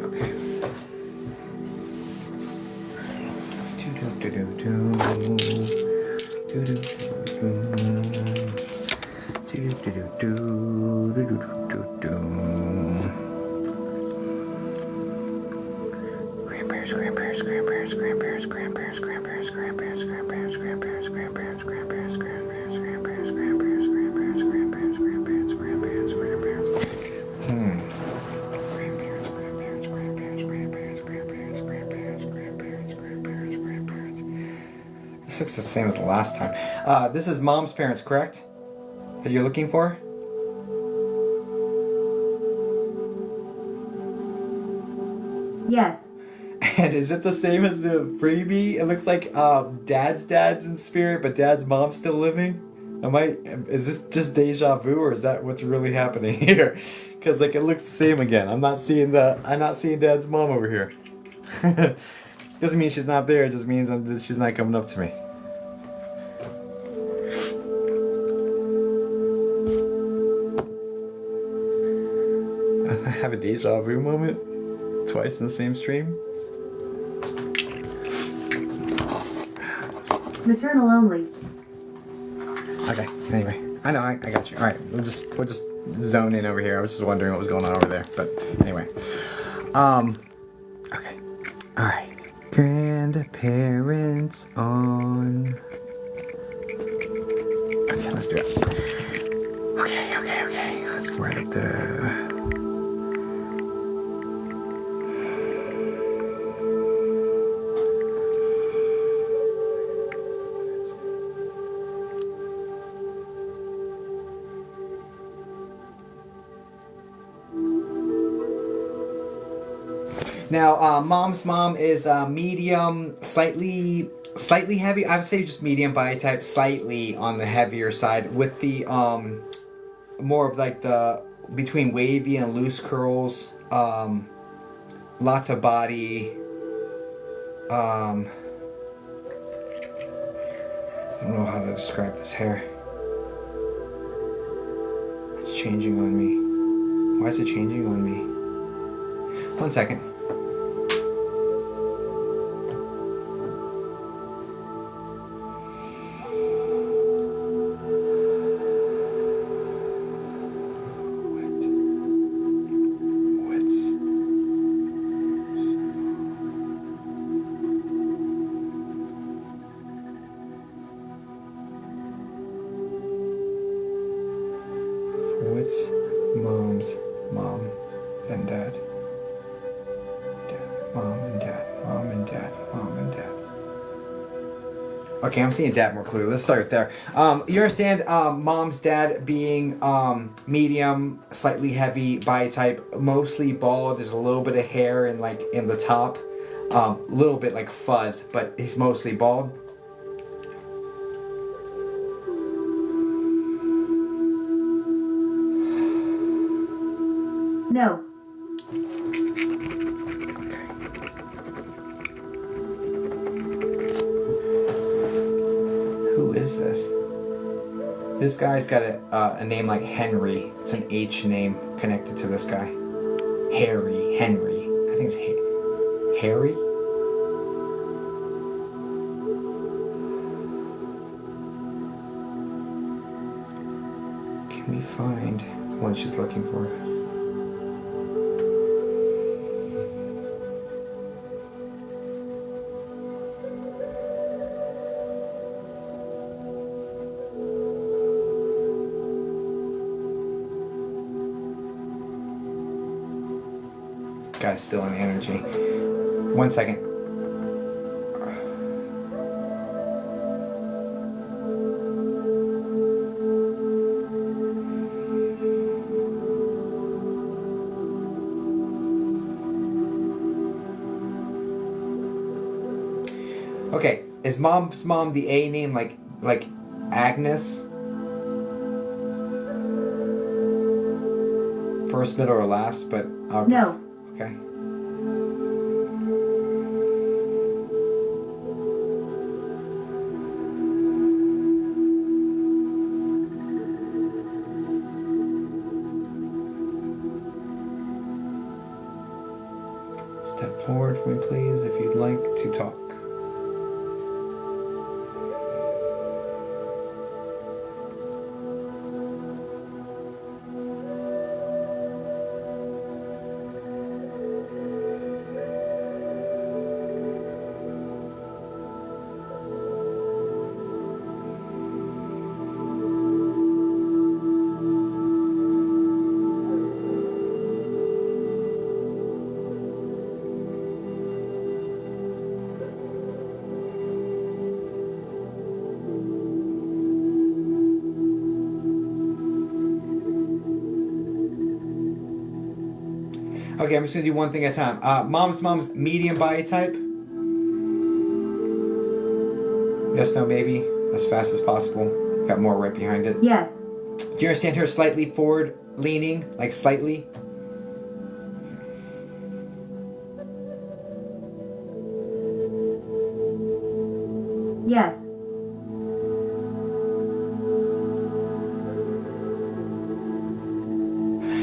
Okay. grandparents, grandparents, grandparents, grandparents, grandparents, grandparents, grandparents, grandparents, grandparents, grandparents, grandparents, grandparents, grandparents, grandparents, grandparents, grandparents, grandparents. Grandparents, grandparents, grandparents, grandparents, grandparents, grandparents, grandparents, grandparents, grandparents. This looks the same as the last time. This is mom's parents, correct? That you're looking for? Yes. And is it the same as the freebie? It looks like dad's in spirit, but dad's mom's still living. Is this just deja vu, or is that what's really happening here? Because like it looks the same again. I'm not seeing dad's mom over here. Doesn't mean she's not there. It just means she's not coming up to me. I have a deja vu moment twice in the same stream. Maternal only. Okay. Anyway, I know I got you. All right, we'll just zone in over here. I was just wondering what was going on over there, but anyway. Okay. All right. Grandparents on. Okay, let's do it. Okay. Let's go right up there. Now, mom's mom is medium, slightly heavy. I would say just medium body type, slightly on the heavier side, with the more of like the between wavy and loose curls. Lots of body. I don't know how to describe this hair. It's changing on me. Why is it changing on me? 1 second. What's mom's mom and dad? Mom and dad. Okay, I'm seeing dad more clearly. Let's start there. You understand mom's dad being medium, slightly heavy body type, mostly bald. There's a little bit of hair in the top. A little bit like fuzz, but he's mostly bald. No. Who is this? This guy's got a name like Henry. It's an H name connected to this guy. Henry. I think it's Harry? Can we find the one she's looking for? Guy's still in energy. 1 second. Okay, is mom's mom the A name like Agnes? First, middle, or last, but No. Okay. Step forward for me, please, if you'd like to talk. Okay, I'm just gonna do one thing at a time. Mom's medium body type. Yes, no, maybe. As fast as possible. Got more right behind it. Yes. Do you understand her slightly forward leaning? Like slightly? Yes.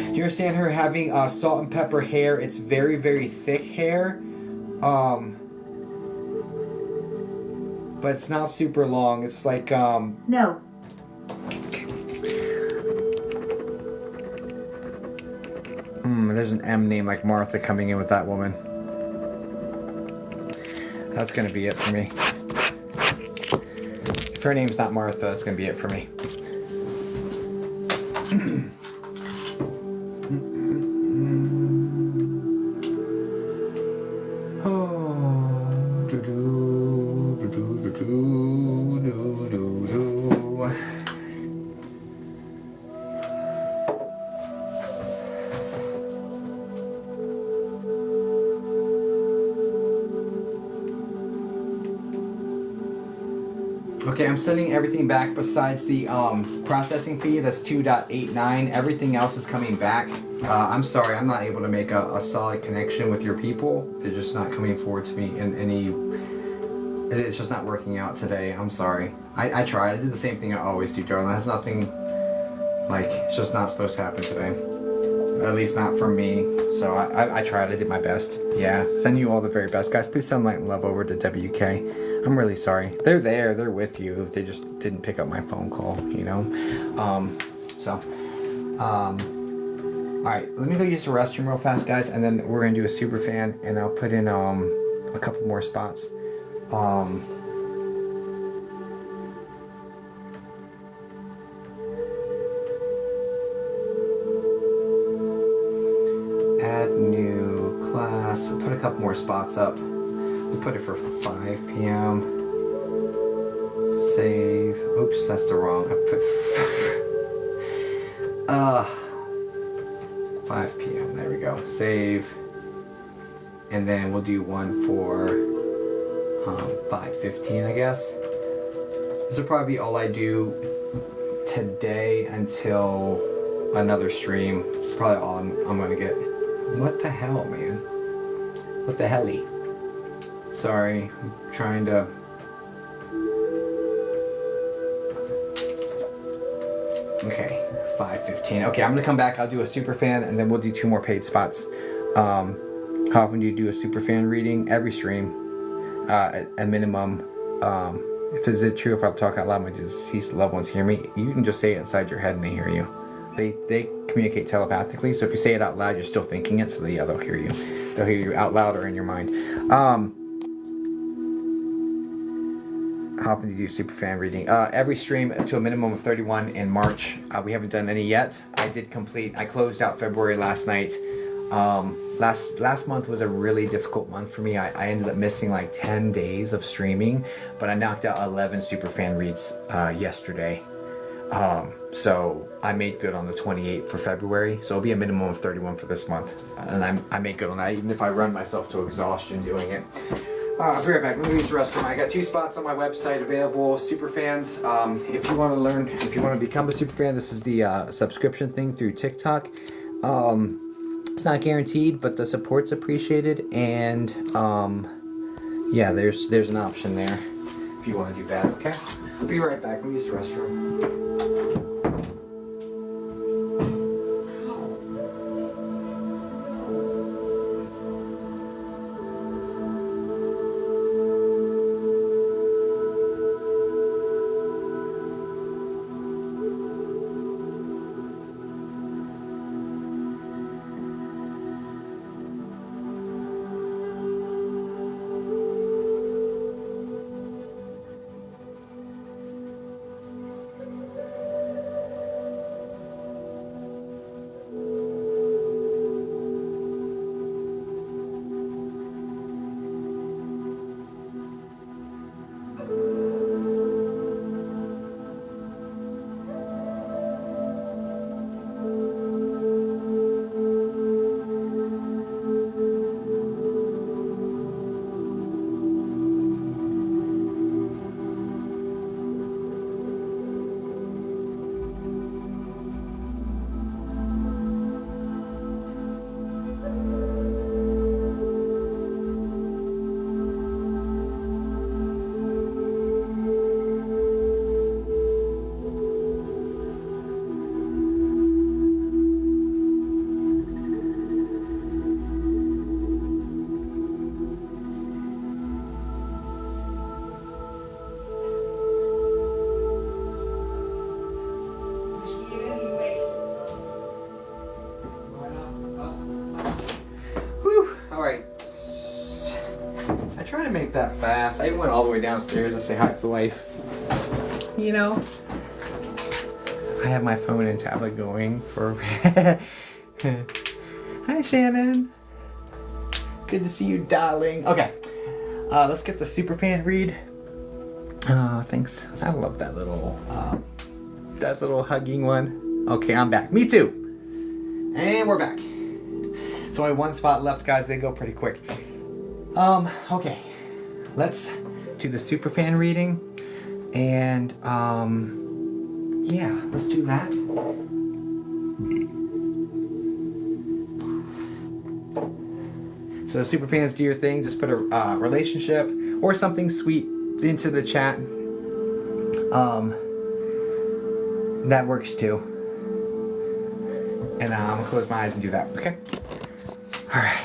Do you understand her having salt and pepper hair? It's very, very thick hair. But it's not super long. It's like, No. there's an M name like Martha coming in with that woman. That's gonna be it for me. If her name's not Martha, that's gonna be it for me. Okay, I'm sending everything back besides the processing fee. That's 2.89. Everything else is coming back. I'm sorry, I'm not able to make a solid connection with your people. They're just not coming forward to me in any... It's just not working out today. I'm sorry. I tried. I did the same thing I always do, darling. It has nothing... Like, it's just not supposed to happen today. At least not from me. So I tried. I did my best. Yeah. Send you all the very best. Guys, please send light and love over to WK. I'm really sorry. They're there. They're with you. They just didn't pick up my phone call, you know? Alright. Let me go use the restroom real fast, guys. And then we're going to do a super fan. And I'll put in a couple more spots. Add new class. We'll put a couple more spots up. We'll put it for 5 p.m. Save. Oops, that's the wrong. I put 5 p.m. There we go. Save. And then we'll do one for 5:15, I guess. This will probably be all I do today until another stream. It's probably all I'm gonna get. What the hell, man? What the helly? Sorry, I'm trying to... Okay, 5:15. Okay, I'm gonna come back. I'll do a super fan, and then we'll do 2 more paid spots. How often do you do a super fan reading? Every stream, at minimum. If is it true if I talk out loud, my deceased loved ones hear me? You can just say it inside your head, and they hear you. They communicate telepathically. So if you say it out loud, you're still thinking it. So they'll hear you. They'll hear you out loud or in your mind. How often do you do super fan reading? Every stream to a minimum of 31 in March. We haven't done any yet. I closed out February last night. Last month was a really difficult month for me. I ended up missing like 10 days of streaming, but I knocked out 11 super fan reads yesterday. So I made good on the 28th for February. So it'll be a minimum of 31 for this month. And I made good on that, even if I run myself to exhaustion doing it. I'll be right back. Let me use the restroom. I got 2 spots on my website available. Super fans. If you want to learn, if you want to become a super fan, this is the subscription thing through TikTok. It's not guaranteed, but the support's appreciated. And yeah, there's an option there if you want to do that. Okay. I'll be right back. Let me use the restroom. try to make that fast. I even went all the way downstairs to say hi to the wife. You know, I have my phone and tablet going for... Hi, Shannon. Good to see you, darling. Okay, let's get the superfan read. Oh, thanks. I love that little hugging one. Okay, I'm back. Me too. And we're back. So I have one spot left, guys. They go pretty quick. Okay. Let's do the superfan reading. And, yeah, let's do that. So superfans, do your thing. Just put a relationship or something sweet into the chat. That works too. And I'm gonna close my eyes and do that, okay? Alright.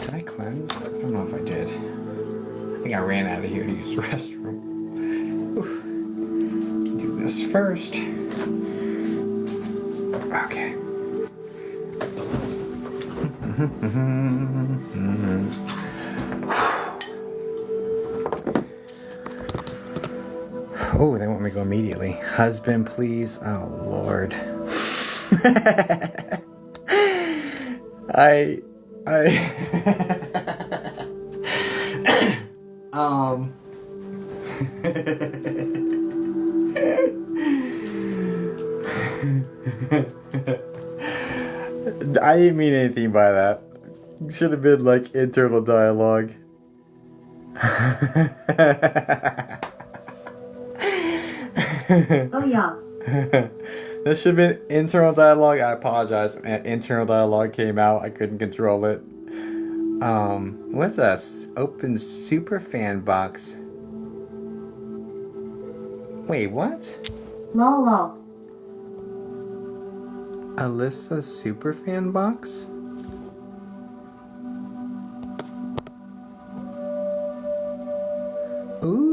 Did I cleanse? I don't know if I did. I think I ran out of here to use the restroom. Oof. Do this first. Okay. Oh, they want me to go immediately. Husband, please. Oh, Lord. I didn't mean anything by that. Should have been like internal dialogue. Oh yeah. That should have been internal dialogue. I apologize. Internal dialogue came out. I couldn't control it. What's this? Open superfan box. Wait, what? Lol lol. Alyssa superfan box? Ooh.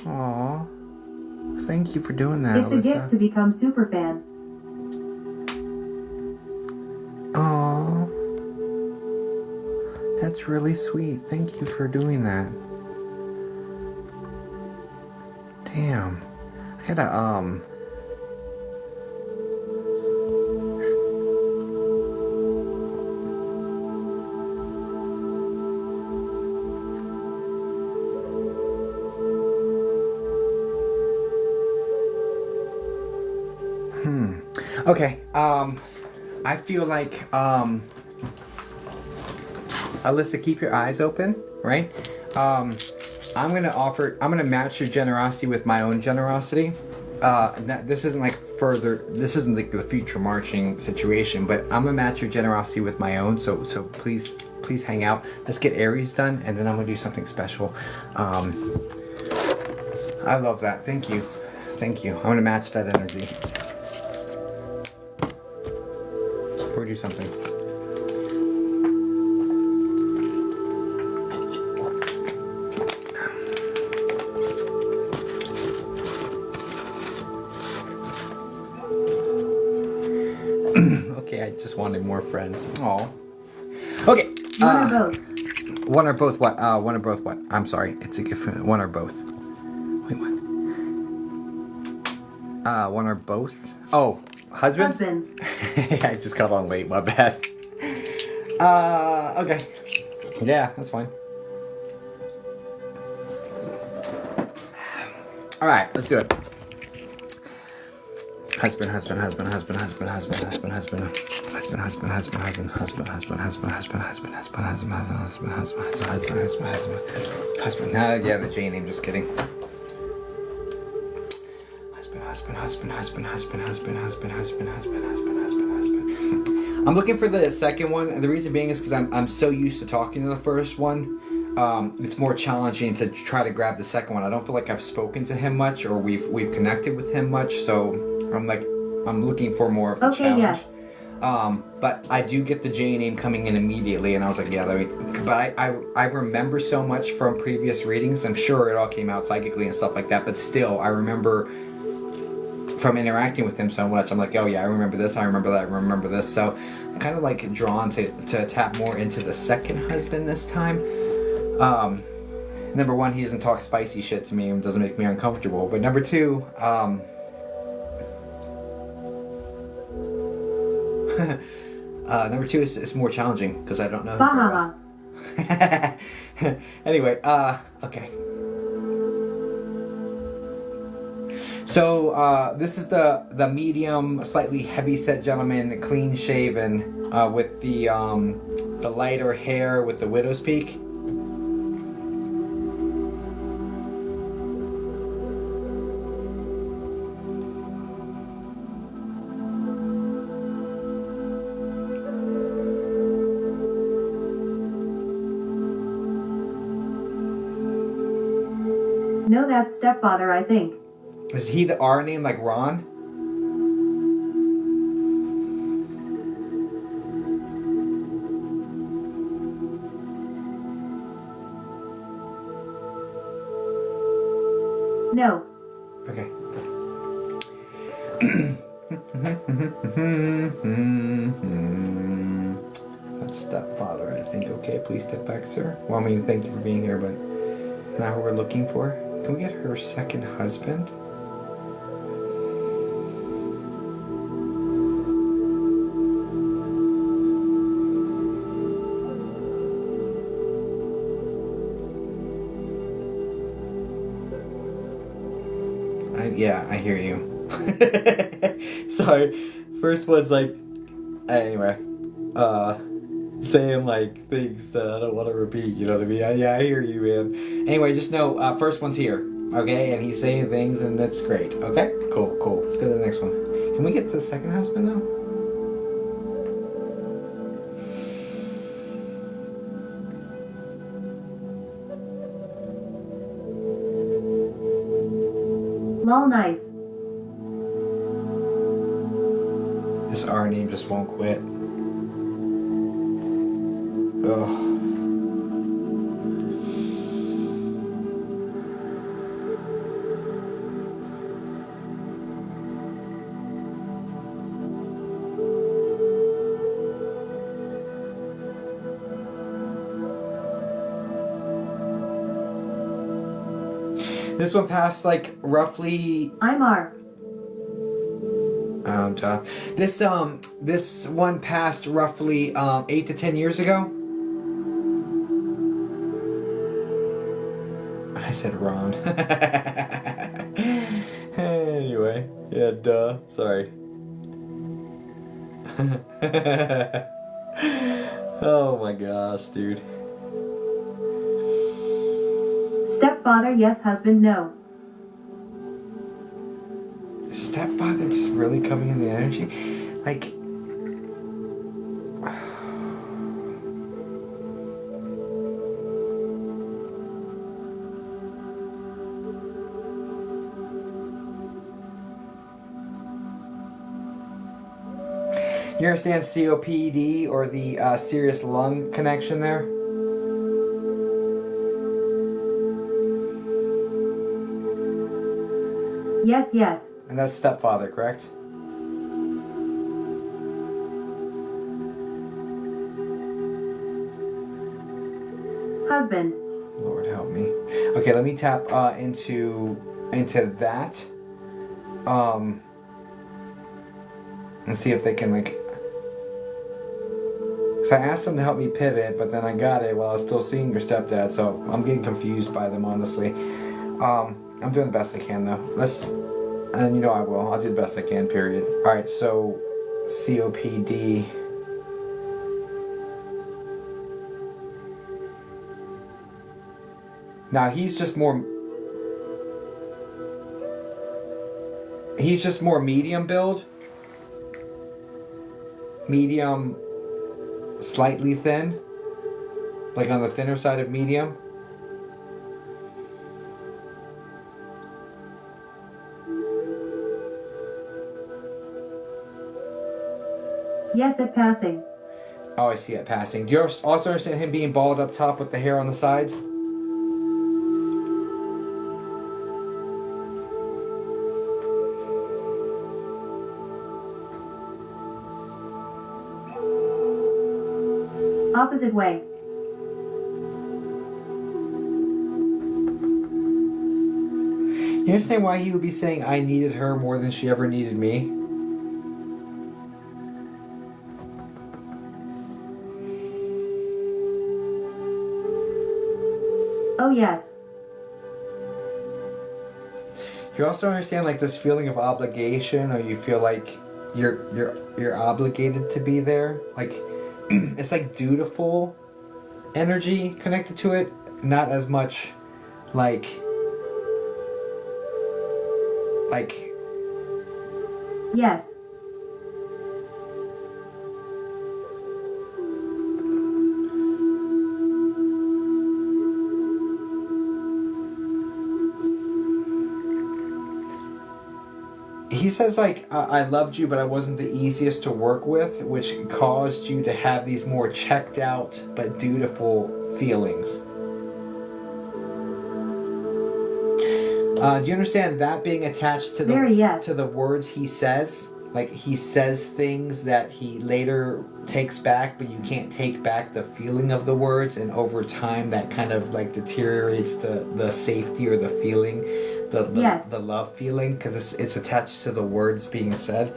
Aw. Thank you for doing that, It's a Alyssa. gift to become superfan. Aw. That's really sweet. Thank you for doing that. Damn. I gotta, Okay, I feel like, Alyssa, keep your eyes open, right? I'm gonna match your generosity with my own generosity. This isn't like the future marching situation, but I'm gonna match your generosity with my own, so please hang out. Let's get Aries done, and then I'm gonna do something special. I love that, thank you. I'm gonna match that energy. Or do something. Okay, I just wanted more friends. Aw. Okay. One or both. One or both what? One or both what? I'm sorry. It's a gift. One or both. Wait, what? One or both? Oh, husbands? Husbands. I just got on late, my bad. Okay. Yeah, that's fine. Alright, let's do it. Husband. Yeah, the J name, just kidding. Husband. I'm looking for the second one, and the reason being is because I'm so used to talking to the first one. It's more challenging to try to grab the second one. I don't feel like I've spoken to him much, or we've connected with him much, so I'm looking for more of a challenge. Yes. But I do get the J name coming in immediately, and I was like, yeah, but I remember so much from previous readings. I'm sure it all came out psychically and stuff like that, but still, I remember from interacting with him so much. I'm like, oh yeah, I remember this, I remember that, I remember this. So I'm kind of like drawn to tap more into the second husband this time. Number one, he doesn't talk spicy shit to me and doesn't make me uncomfortable. But number two, number two is more challenging because I don't know. Bahala. Anyway, okay. So this is the medium, slightly heavy-set gentleman, clean shaven, with the lighter hair with the widow's peak. No, that's stepfather, I think. Is he the R name like Ron? No. Okay. That's stepfather, I think. Okay, please step back, sir. Well, I mean, thank you for being here, but not who we're looking for. Can we get her second husband? Yeah, I hear you. Sorry. First one's like, anyway, saying like things that I don't want to repeat, you know what I mean? Yeah, I hear you, man. Anyway, just know, first one's here, okay? And he's saying things and that's great, okay? Cool. Let's go to the next one. Can we get the second husband though? Lol, nice. This R name just won't quit. Ugh. This one passed like roughly. I'm R. This one passed roughly 8 to 10 years ago. I said Ron. Anyway, yeah, duh. Sorry. Oh my gosh, dude. Stepfather, yes. Husband, no. Is stepfather just really coming in the energy? Like, you understand COPD or the serious lung connection there? Yes. And that's stepfather, correct? Husband. Lord help me. Okay, let me tap into that. And see if they can like. So I asked them to help me pivot, but then I got it while I was still seeing your stepdad, so I'm getting confused by them honestly. I'm doing the best I can though. And you know I will. I'll do the best I can, period. Alright, so COPD. Now he's just more medium build. Medium, slightly thin. Like on the thinner side of medium. Yes, at passing. Oh, I see it passing. Do you also understand him being bald up top with the hair on the sides? Opposite way. You understand why he would be saying I needed her more than she ever needed me? Oh yes. You also understand like this feeling of obligation, or you feel like you're obligated to be there. Like it's like dutiful energy connected to it, not as much like Yes. he says like I loved you but I wasn't the easiest to work with, which caused you to have these more checked out but dutiful feelings. Do you understand that being attached to to the words he says? Like he says things that he later takes back, but you can't take back the feeling of the words, and over time that kind of like deteriorates the safety or the feeling, the love feeling, because it's attached to the words being said.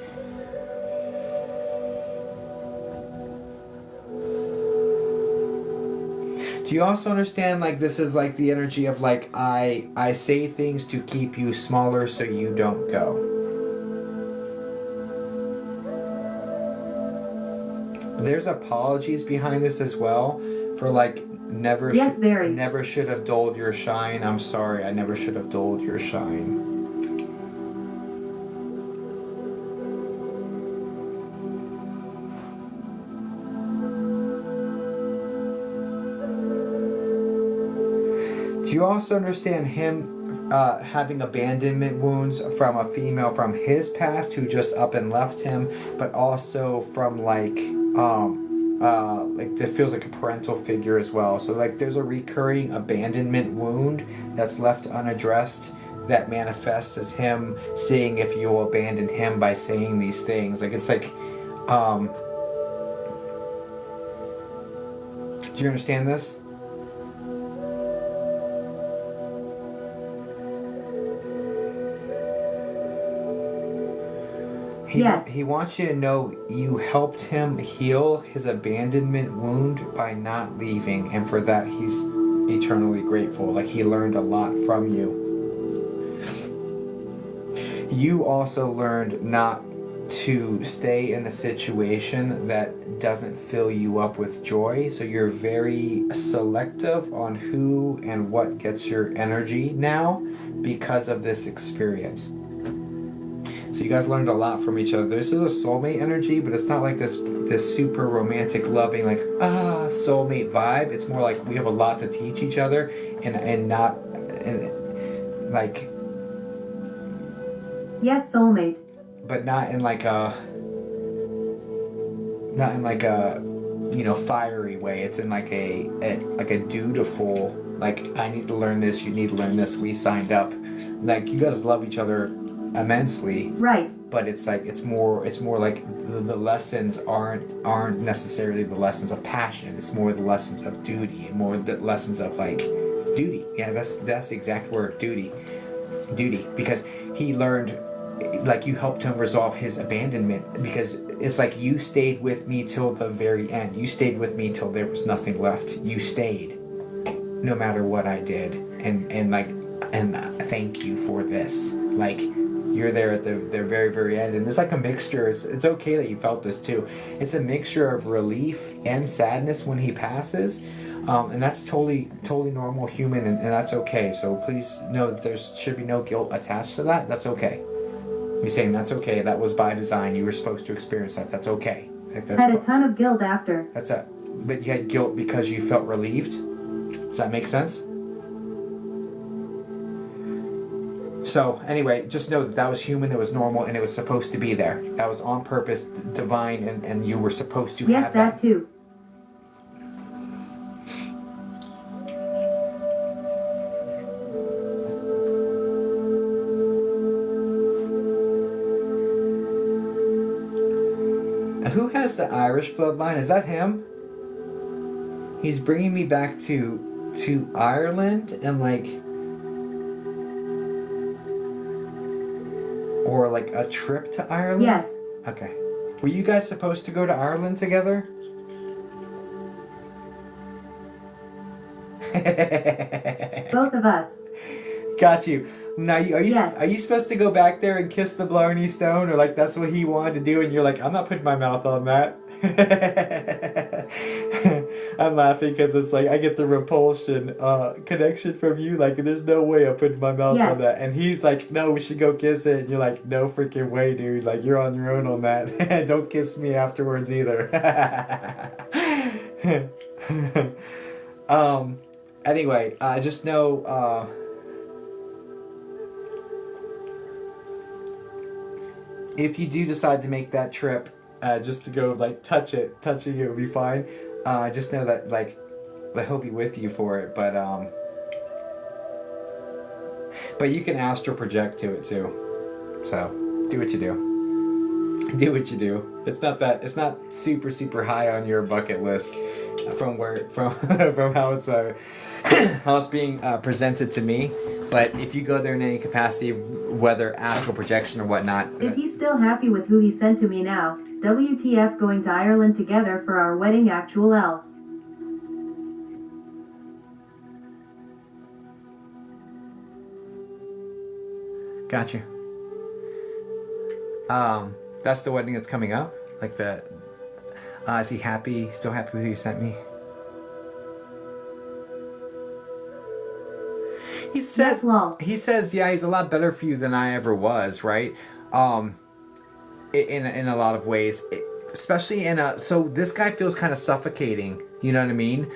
Do you also understand like this is like the energy of like I say things to keep you smaller so you don't go? There's apologies behind this as well for like never should have dulled your shine. I'm sorry, I never should have dulled your shine. Do you also understand him having abandonment wounds from a female from his past who just up and left him, but also from like it feels like a parental figure as well. So like there's a recurring abandonment wound that's left unaddressed that manifests as him seeing if you'll abandon him by saying these things. Like it's like do you understand this? He wants you to know you helped him heal his abandonment wound by not leaving, and for that he's eternally grateful. Like he learned a lot from you. You also learned not to stay in a situation that doesn't fill you up with joy, so you're very selective on who and what gets your energy now because of this experience. So you guys learned a lot from each other. This is a soulmate energy, but it's not like this super romantic, loving, like, soulmate vibe. It's more like we have a lot to teach each other and not, like... Yes, soulmate. But not in like a, fiery way. It's in like a dutiful, like, I need to learn this, you need to learn this, we signed up. Like, you guys love each other immensely, right? But it's like it's more like the lessons aren't necessarily the lessons of passion. It's more the lessons of duty, and more the lessons of like duty. Yeah, that's the exact word, duty, because he learned, like, you helped him resolve his abandonment, because it's like you stayed with me till the very end. You stayed with me till there was nothing left. You stayed no matter what I did, and thank you for this. Like, you're there at the very, very end. And it's like a mixture. It's okay that you felt this too. It's a mixture of relief and sadness when he passes. And that's totally normal, human, and that's okay. So please know that there should be no guilt attached to that. That's okay. You're saying that's okay. That was by design. You were supposed to experience that. That's okay. Like, that's had a ton of guilt after. But you had guilt because you felt relieved? Does that make sense? So anyway, just know that was human, it was normal, and it was supposed to be there. That was on purpose, divine, and you were supposed to Yes, have that. that too. Who has the Irish bloodline? Is that him? He's bringing me back to Ireland and like, or like a trip to Ireland? Yes. Okay. Were you guys supposed to go to Ireland together? Both of us. Got you. Now, Yes. are you supposed to go back there and kiss the Blarney Stone, or like that's what he wanted to do, and you're like, I'm not putting my mouth on that. I'm laughing because it's like I get the repulsion connection from you. Like, there's no way I'm putting my mouth Yes. on that, and he's like, no, we should go kiss it, and you're like, no freaking way, dude. Like, you're on your own on that. Don't kiss me afterwards either. Anyway, just know. If you do decide to make that trip, just to go like touching it will be fine. Just know that like he'll be with you for it, but you can astral project to it too. So do what you do. Do what you do. It's not super high on your bucket list from how it's how it's being presented to me. But if you go there in any capacity, whether astral projection or whatnot. Is he still happy with who he sent to me now? WTF going to Ireland together for our wedding actual L. Got you. That's the wedding that's coming up? Like the... is he happy? Still happy with who you sent me? He says, Yes, lol. he says, yeah, he's a lot better for you than I ever was, right? In a lot of ways, especially so this guy feels kind of suffocating, you know what I mean?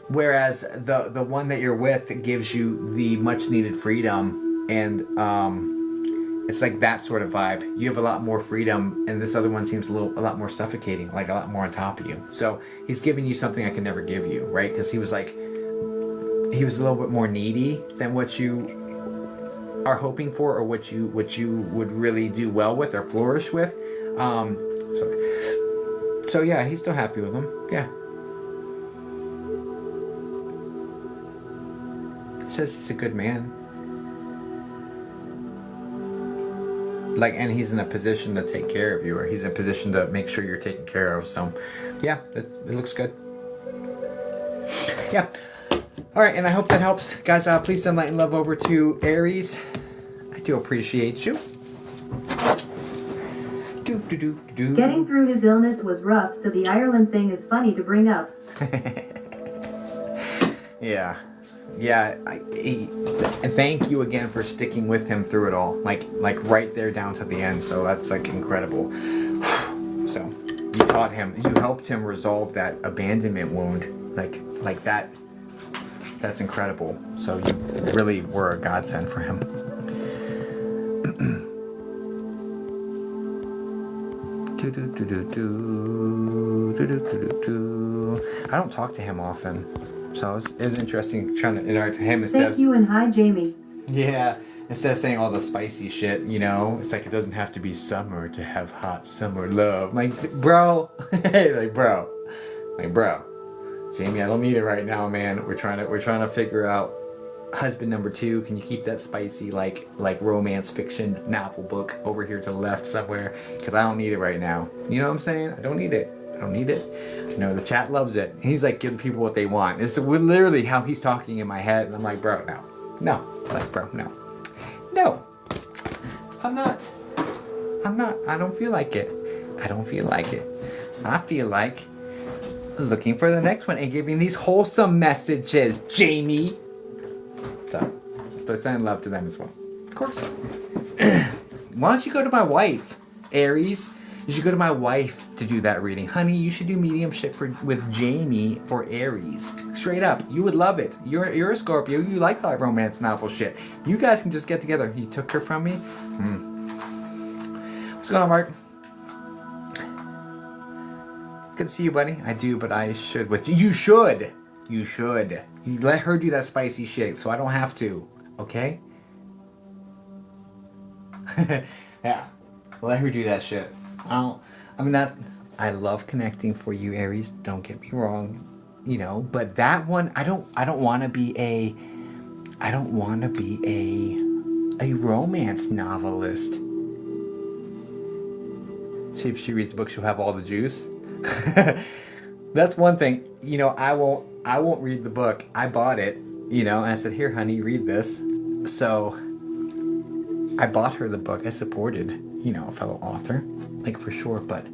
Whereas the one that you're with gives you the much needed freedom, and it's like that sort of vibe. You have a lot more freedom, and this other one seems a lot more suffocating, like a lot more on top of you. So he's giving you something I can never give you, right? Because he was a little bit more needy than what you are hoping for, or what you would really do well with or flourish with. So yeah, he's still happy with him. Yeah. He says he's a good man. Like, and he's in a position to take care of you, or he's in a position to make sure you're taken care of. So yeah, it looks good. Yeah. All right, and I hope that helps. Guys, please send light and love over to Aries. I do appreciate you. Getting through his illness was rough, so the Ireland thing is funny to bring up. Yeah. And thank you again for sticking with him through it all. Like right there down to the end. So that's like incredible. So you taught him, you helped him resolve that abandonment wound. Like that. That's incredible. So you really were a godsend for him. I don't talk to him often, so it was interesting trying to interact with him instead. Thank you and hi, Jamie. Yeah, instead of saying all the spicy shit, you know, it's like it doesn't have to be summer to have hot summer love. Like, bro, bro. Jamie, I don't need it right now, man. We're trying to figure out husband number 2. Can you keep that spicy like romance fiction novel book over here to the left somewhere? Because I don't need it right now. You know what I'm saying? I don't need it. You know, the chat loves it. He's like giving people what they want. It's literally how he's talking in my head, and I'm like, bro, no. Like, bro, no. I'm not. I don't feel like it. I feel like looking for the next one and giving these wholesome messages, Jamie. So, but send love to them as well, of course. Why don't you go to my wife, Aries? You should go to my wife to do that reading. Honey, you should do mediumship with Jamie for Aries. Straight up. You would love it. You're a Scorpio. You like that romance novel shit. You guys can just get together. You took her from me? What's going on, Mark? Good to see you, buddy. I do, but I should with you. You should. You should. You let her do that spicy shit so I don't have to. Okay? Yeah. Let her do that shit. I love connecting for you, Aries. Don't get me wrong, But that one, I don't want to be a romance novelist. See, if she reads the book, she'll have all the juice. That's one thing. I won't read the book. I bought it, and I said, "Here, honey, read this." So I bought her the book. I supported, a fellow author, for sure, but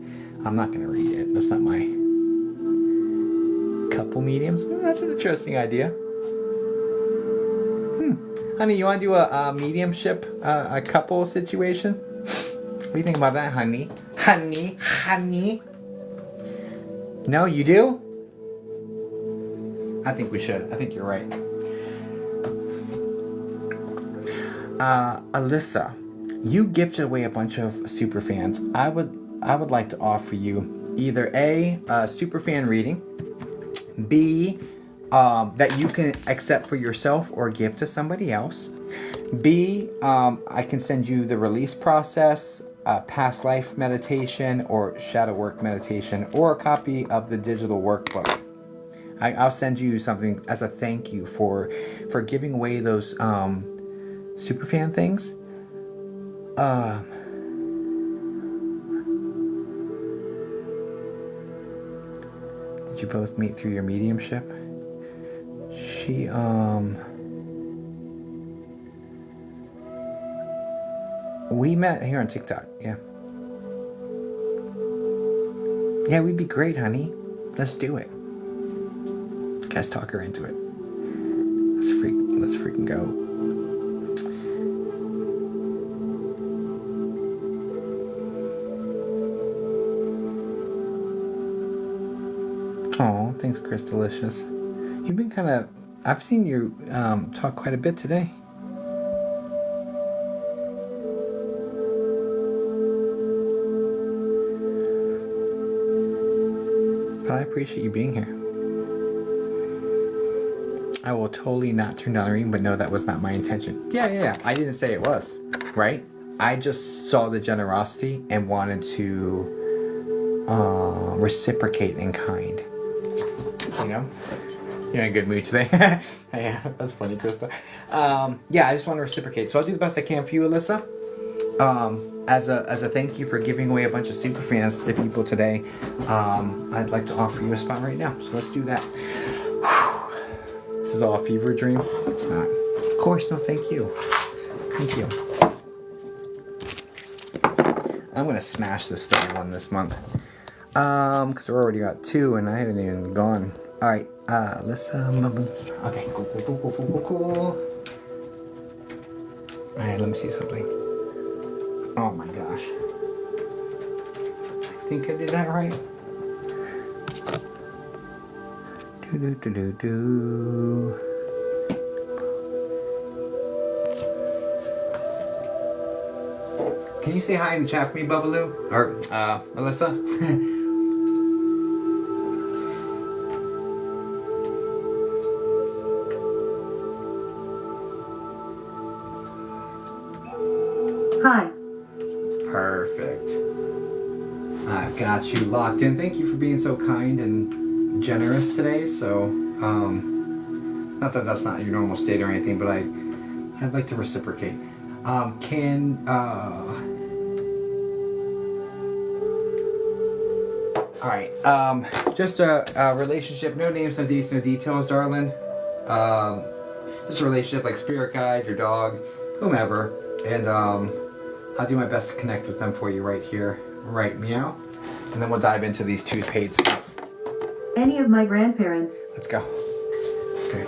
I'm not going to read it. That's not my couple mediums. That's an interesting idea. Honey, you want to do a mediumship, a couple situation? What do you think about that, honey? Honey? No, you do? I think we should. I think you're right. Alyssa, you gifted away a bunch of superfans. I would like to offer you either A, superfan reading, B, that you can accept for yourself or give to somebody else. B, I can send you the release process, past life meditation or shadow work meditation, or a copy of the digital workbook. I'll send you something as a thank you for giving away those superfan things. Did you both meet through your mediumship? She we met here on TikTok. Yeah, we'd be great, honey. Let's do it. Guys, talk her into it. Let's freaking go. Oh, thanks, Chris Delicious. You've been I've seen you talk quite a bit today. But I appreciate you being here. I will totally not turn down a reading, but no, that was not my intention. Yeah. I didn't say it was, right? I just saw the generosity and wanted to reciprocate in kind. You're in a good mood today. Yeah, that's funny, Krista. I just want to reciprocate. So I'll do the best I can for you, Alyssa. As a thank you for giving away a bunch of superfans to people today, I'd like to offer you a spot right now. So let's do that. This is all a fever dream. It's not. Of course, no, thank you. Thank you. I'm gonna smash this third one this month. Because we already got 2 and I haven't even gone. Alright, let's okay, cool. Alright, let me see something. Oh my gosh. I think I did that right. Can you say hi in the chat for me, Bubbaloo? Or, Alyssa? Hi. Perfect. I've got you locked in. Thank you for being so kind and generous today. So, not that that's not your normal state or anything, but I'd like to reciprocate. Alright, just a relationship, no names, no dates, no details, darling. Just a relationship like spirit guide, your dog, whomever. And I'll do my best to connect with them for you right here, right meow. And then we'll dive into these 2 paid spots. Any of my grandparents. Let's go. Okay.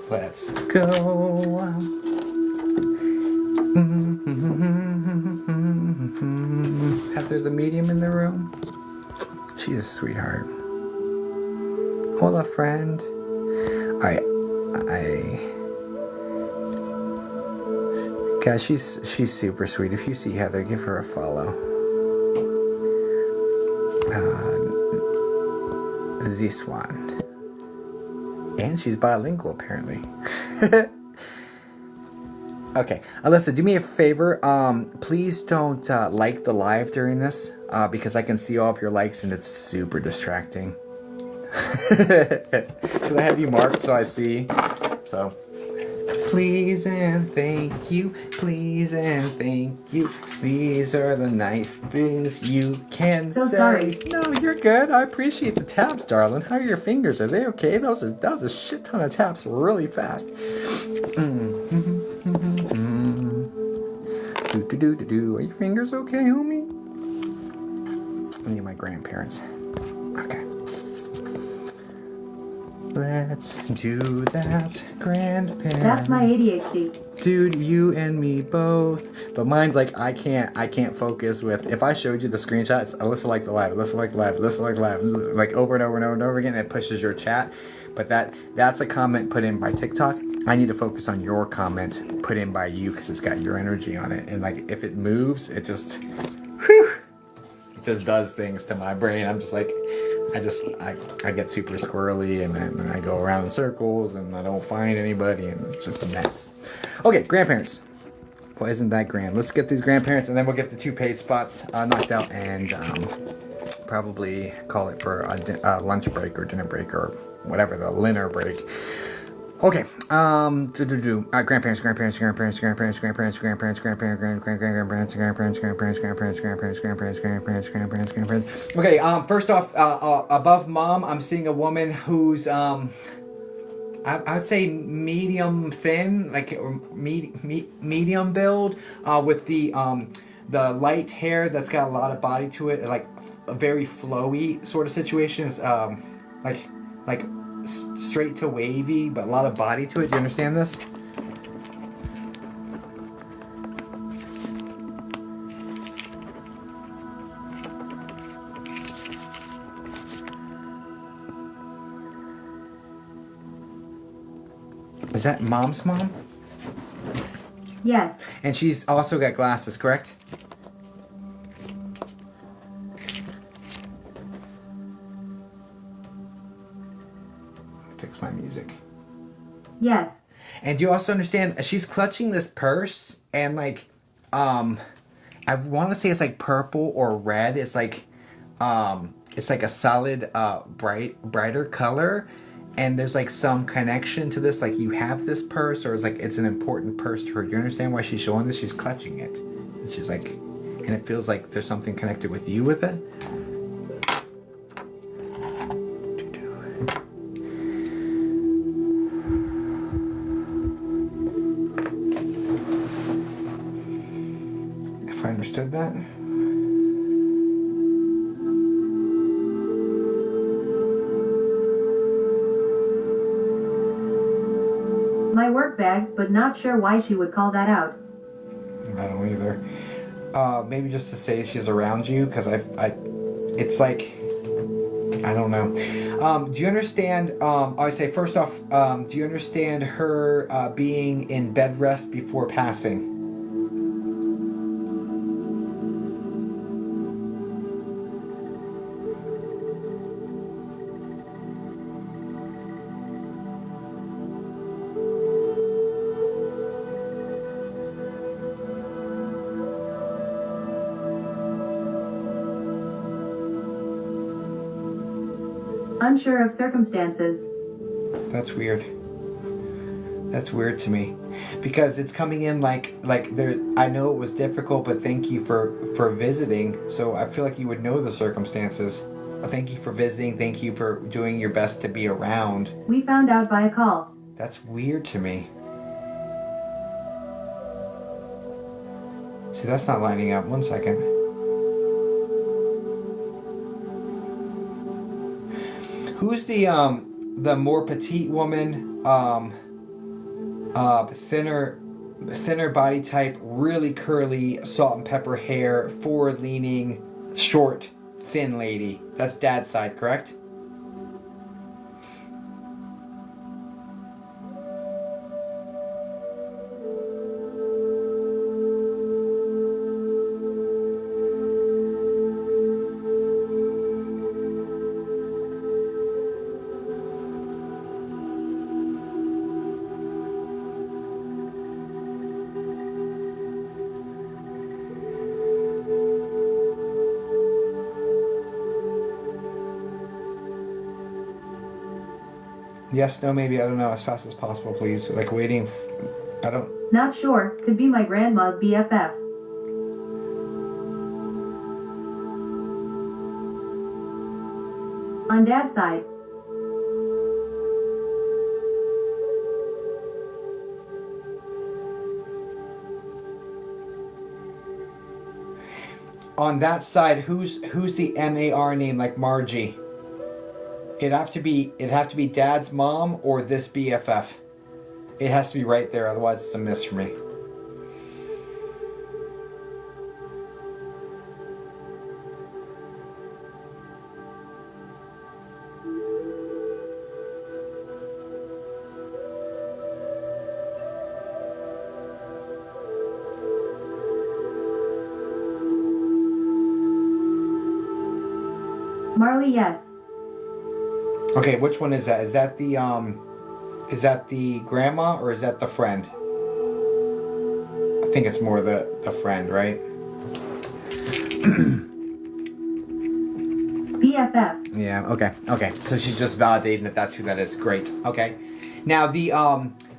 Let's go. Heather the medium in the room. She's a sweetheart. Hola, friend. Guys, she's super sweet. If you see Heather, give her a follow. This one. And she's bilingual, apparently. Okay, Alyssa, do me a favor. Please don't like the live during this, because I can see all of your likes and it's super distracting. Because I have you marked, so I see. So, please and thank you. Please and thank you. These are the nice things you can So say. sorry. No, you're good. I appreciate the taps, darling. How are your fingers? Are they okay? That was a shit ton of taps really fast. Are your fingers okay, homie? I need my grandparents. Okay. Let's do that, grandparents. That's my ADHD. Dude, you and me both. But mine's like I can't focus with. If I showed you the screenshots, Alyssa like the live, Alyssa like live, Alyssa like live, like over and over and over and over again. It pushes your chat. But that's a comment put in by TikTok. I need to focus on your comment put in by you because it's got your energy on it. And like if it moves, it just, whew, it just does things to my brain. I'm just like, I get super squirrely and then I go around in circles and I don't find anybody and it's just a mess. Okay, grandparents. Well, isn't that grand? Let's get these grandparents and then we'll get the 2 paid spots knocked out and probably call it for a lunch break or dinner break or whatever, the dinner break. Okay, grandparents. Okay, first off, above mom, I'm seeing a woman who's, I would say medium thin, like medium build, with the light hair that's got a lot of body to it, like a very flowy sort of situation. It's, like straight to wavy, but a lot of body to it. Do you understand this? Is that mom's mom? Yes. And she's also got glasses, correct? Fix my music. Yes. And do you also understand she's clutching this purse and like I want to say it's like purple or red. It's like a solid brighter color, and there's like some connection to this, like you have this purse or it's an important purse to her. Do you understand why she's showing this? She's clutching it. And she's like, and it feels like there's something connected with you with it. If I understood that. My work bag, but not sure why she would call that out. I don't either. Maybe just to say she's around you, because it's like, I don't know. Do you understand, I say first off, do you understand her being in bed rest before passing? Unsure of circumstances. That's weird. That's weird to me, because it's coming in like there. I know it was difficult, but thank you for visiting. So I feel like you would know the circumstances. Thank you for visiting. Thank you for doing your best to be around. We found out by a call. That's weird to me. See, that's not lining up. 1 second. Who's the more petite woman, thinner thinner body type, really curly, salt and pepper hair, forward-leaning, short, thin lady. That's dad's side, correct? Yes, no, maybe, I don't know, as fast as possible, please. Like waiting, I don't... Not sure, could be my grandma's BFF. On dad's side. On that side, who's the MAR name, like Margie? It'd have to be dad's mom or this BFF. It has to be right there, otherwise it's a miss for me. Marley, yes. Okay, which one is that? Is that the grandma or is that the friend? I think it's more the friend, right? BFF. Yeah, okay. So she's just validating that that's who that is. Great. Okay. Now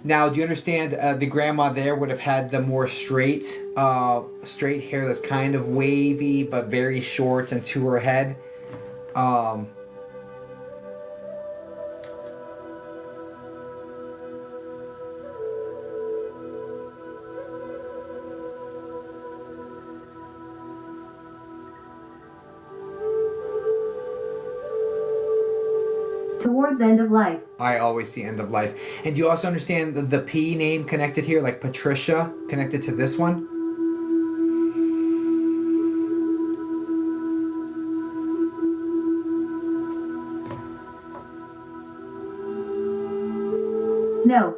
now do you understand the grandma there would have had the more straight hair that's kind of wavy but very short and to her head. Towards end of life. I always see end of life. And do you also understand the P name connected here, like Patricia, connected to this one? No.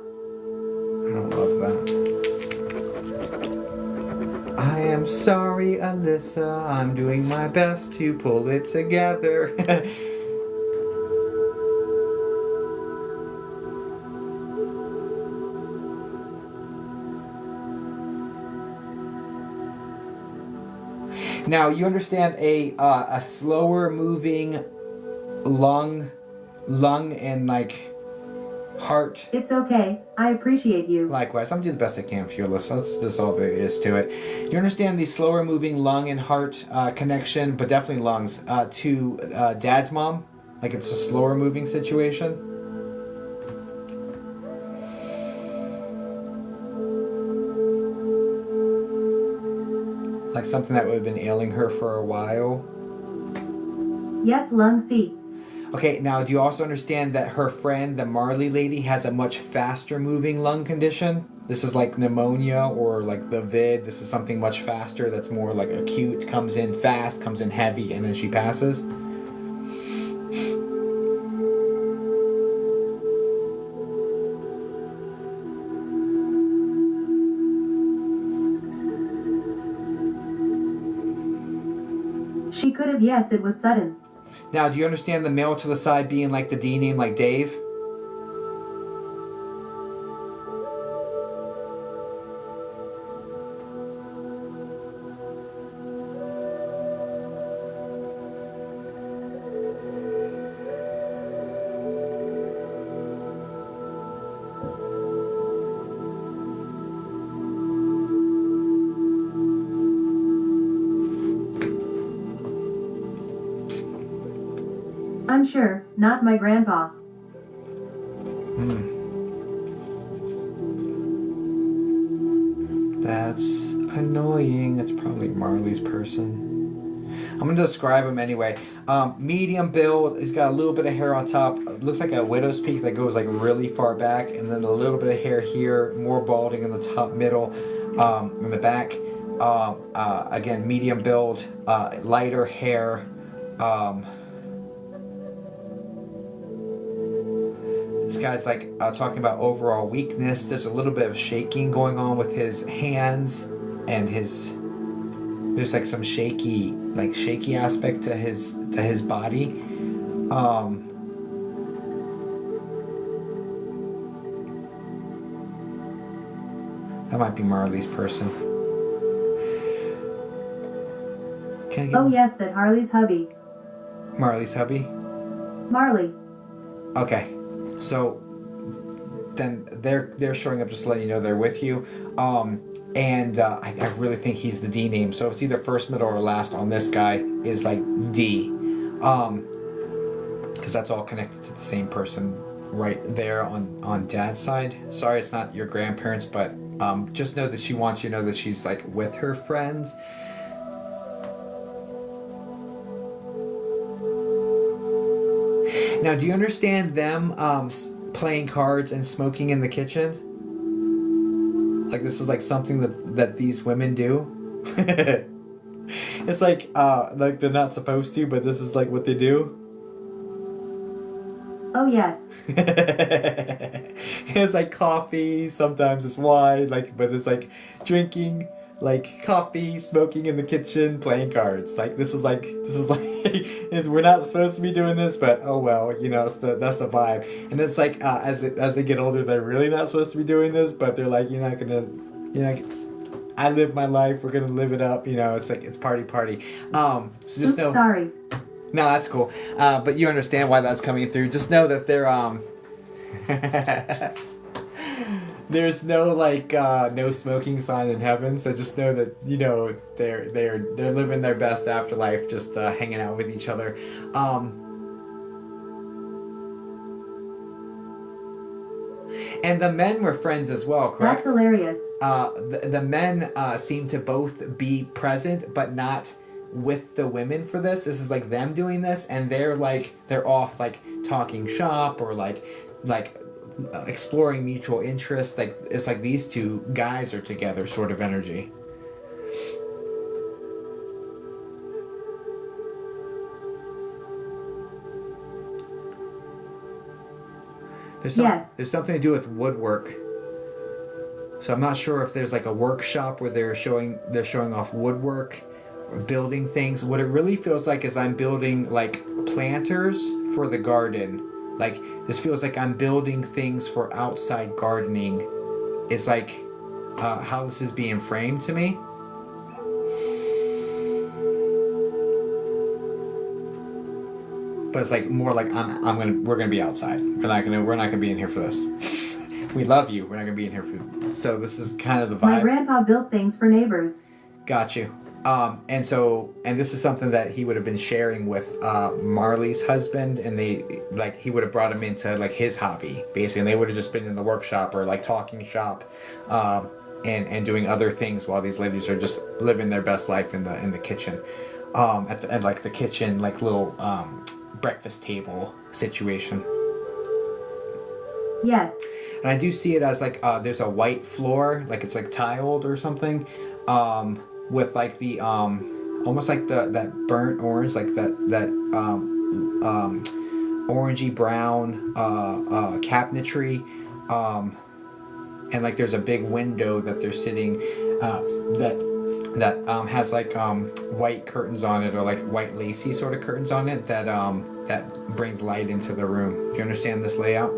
I don't love that. I am sorry, Alyssa. I'm doing my best to pull it together. Now, you understand a slower moving lung and like heart. It's okay. I appreciate you. Likewise, I'm doing the best I can for you, Alyssa. That's all there is to it. You understand the slower moving lung and heart connection, but definitely lungs, to dad's mom? Like it's a slower moving situation? Like something that would have been ailing her for a while? Yes, lung C. Okay, now do you also understand that her friend, the Marley lady, has a much faster moving lung condition? This is like pneumonia or like the vid. This is something much faster that's more like acute, comes in fast, comes in heavy, and then she passes. She could have, yes, it was sudden. Now, do you understand the male to the side being like the D name, like Dave? Unsure, not my grandpa. That's annoying. That's probably Marley's person. I I'm gonna describe him anyway. Medium build. He's got a little bit of hair on top. It looks like a widow's peak that goes like really far back, and then a little bit of hair here, more balding in the top, middle, in the back. Again, medium build, lighter hair. This guy's like talking about overall weakness. There's a little bit of shaking going on with his hands and his. There's like some shaky aspect to his body. That might be Marley's person. Can I get yes, that Harley's hubby. Marley's hubby? Marley. Okay. So then they're showing up just to let you know they're with you. And I really think he's the D name. So it's either first, middle, or last on this guy is like D. Because that's all connected to the same person right there on dad's side. Sorry it's not your grandparents, but just know that she wants you to know that she's like with her friends. Now, do you understand them playing cards and smoking in the kitchen? Like this is like something that these women do. It's like they're not supposed to, but this is like what they do. Oh yes. It's like coffee, sometimes it's wine, but it's like drinking like coffee, smoking in the kitchen, playing cards. Like this is like we're not supposed to be doing this, but oh well, that's the vibe. And it's like as they get older, they're really not supposed to be doing this, but they're like, I live my life, we're gonna live it up. It's like it's party. So just know. Sorry. No, that's cool. But you understand why that's coming through. Just know that they're there's no no smoking sign in heaven. So just know that they're living their best afterlife, just hanging out with each other. And the men were friends as well, correct? That's hilarious. The men seem to both be present, but not with the women for this. This is like them doing this, and they're off talking shop or exploring mutual interests. Like it's like these two guys are together, sort of energy. There's something to do with woodwork. So I'm not sure if there's like a workshop where they're showing off woodwork or building things. What it really feels like is I'm building like planters for the garden. Like this feels like I'm building things for outside gardening. It's like how this is being framed to me. But it's like more like we're gonna be outside. We're not gonna be in here for this. We love you. We're not gonna be in here for. So this is kind of the vibe. My grandpa built things for neighbors. Got you. And this is something that he would have been sharing with Marley's husband, and he would have brought him into his hobby basically, and they would have just been in the workshop or talking shop, and doing other things while these ladies are just living their best life in the kitchen, at the kitchen little breakfast table situation. Yes. And I do see it as there's a white floor, it's tiled or something, with the almost that burnt orange, that orangey brown cabinetry, and there's a big window that they're sitting that has white curtains on it, or white lacy sort of curtains on it that brings light into the room. Do you understand this layout?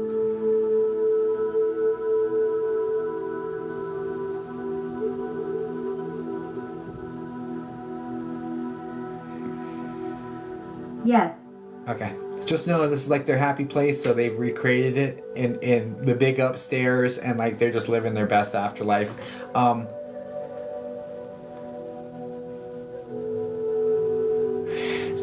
Yes. Okay. Just know this is their happy place, so they've recreated it in the big upstairs, and they're just living their best afterlife.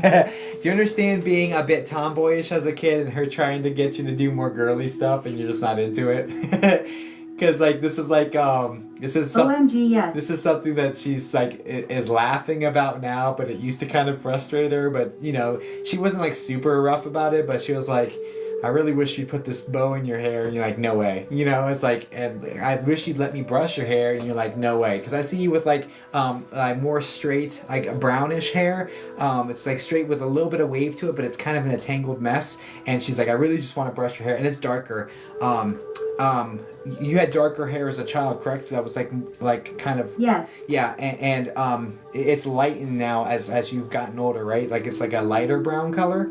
Do you understand being a bit tomboyish as a kid and her trying to get you to do more girly stuff and you're just not into it? Because like this is OMG, yes. This is something that she's like is laughing about now, but it used to kind of frustrate her. But you know, she wasn't like super rough about it, but she was like, I really wish you'd put this bow in your hair. And you're like, no way. You know, it's like, and I wish you'd let me brush your hair. And you're like, no way. Because I see you with like more straight, like brownish hair. It's like straight with a little bit of wave to it, but it's kind of in a tangled mess. And she's like, I really just want to brush your hair. And it's darker. You had darker hair as a child, correct? That was like kind of... Yes. Yeah, and it's lightened now as you've gotten older, right? Like it's like a lighter brown color.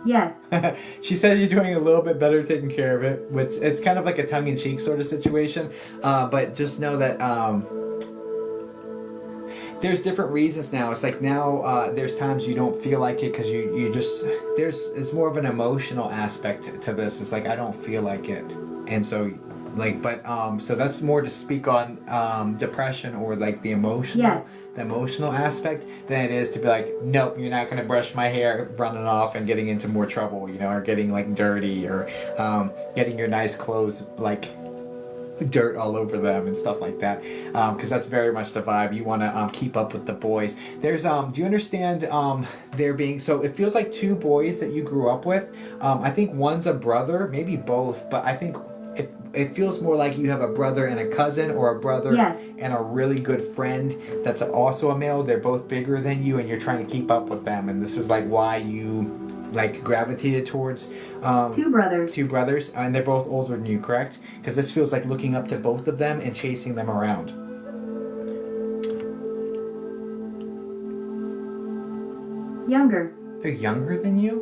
Yes. She says you're doing a little bit better taking care of it, which it's kind of like a tongue-in-cheek sort of situation. But just know that there's different reasons now. It's like now there's times you don't feel like it because you just it's more of an emotional aspect to this. It's like I don't feel like it, and so like so that's more to speak on depression or like the emotional. Yes. The emotional aspect than it is to be like, nope, you're not going to brush my hair, running off and getting into more trouble, you know, or getting like dirty, or getting your nice clothes like dirt all over them and stuff like that, because that's very much the vibe. You want to keep up with the boys. There's do you understand there being, so it feels like two boys that you grew up with. I think one's a brother, maybe both, but I think it feels more like you have a brother and a cousin, or a brother yes. and a really good friend that's also a male. They're both bigger than you and you're trying to keep up with them, and this is like why you like gravitated towards two brothers, and they're both older than you, correct? Because this feels like looking up to both of them and chasing them around. Younger. They're younger than you?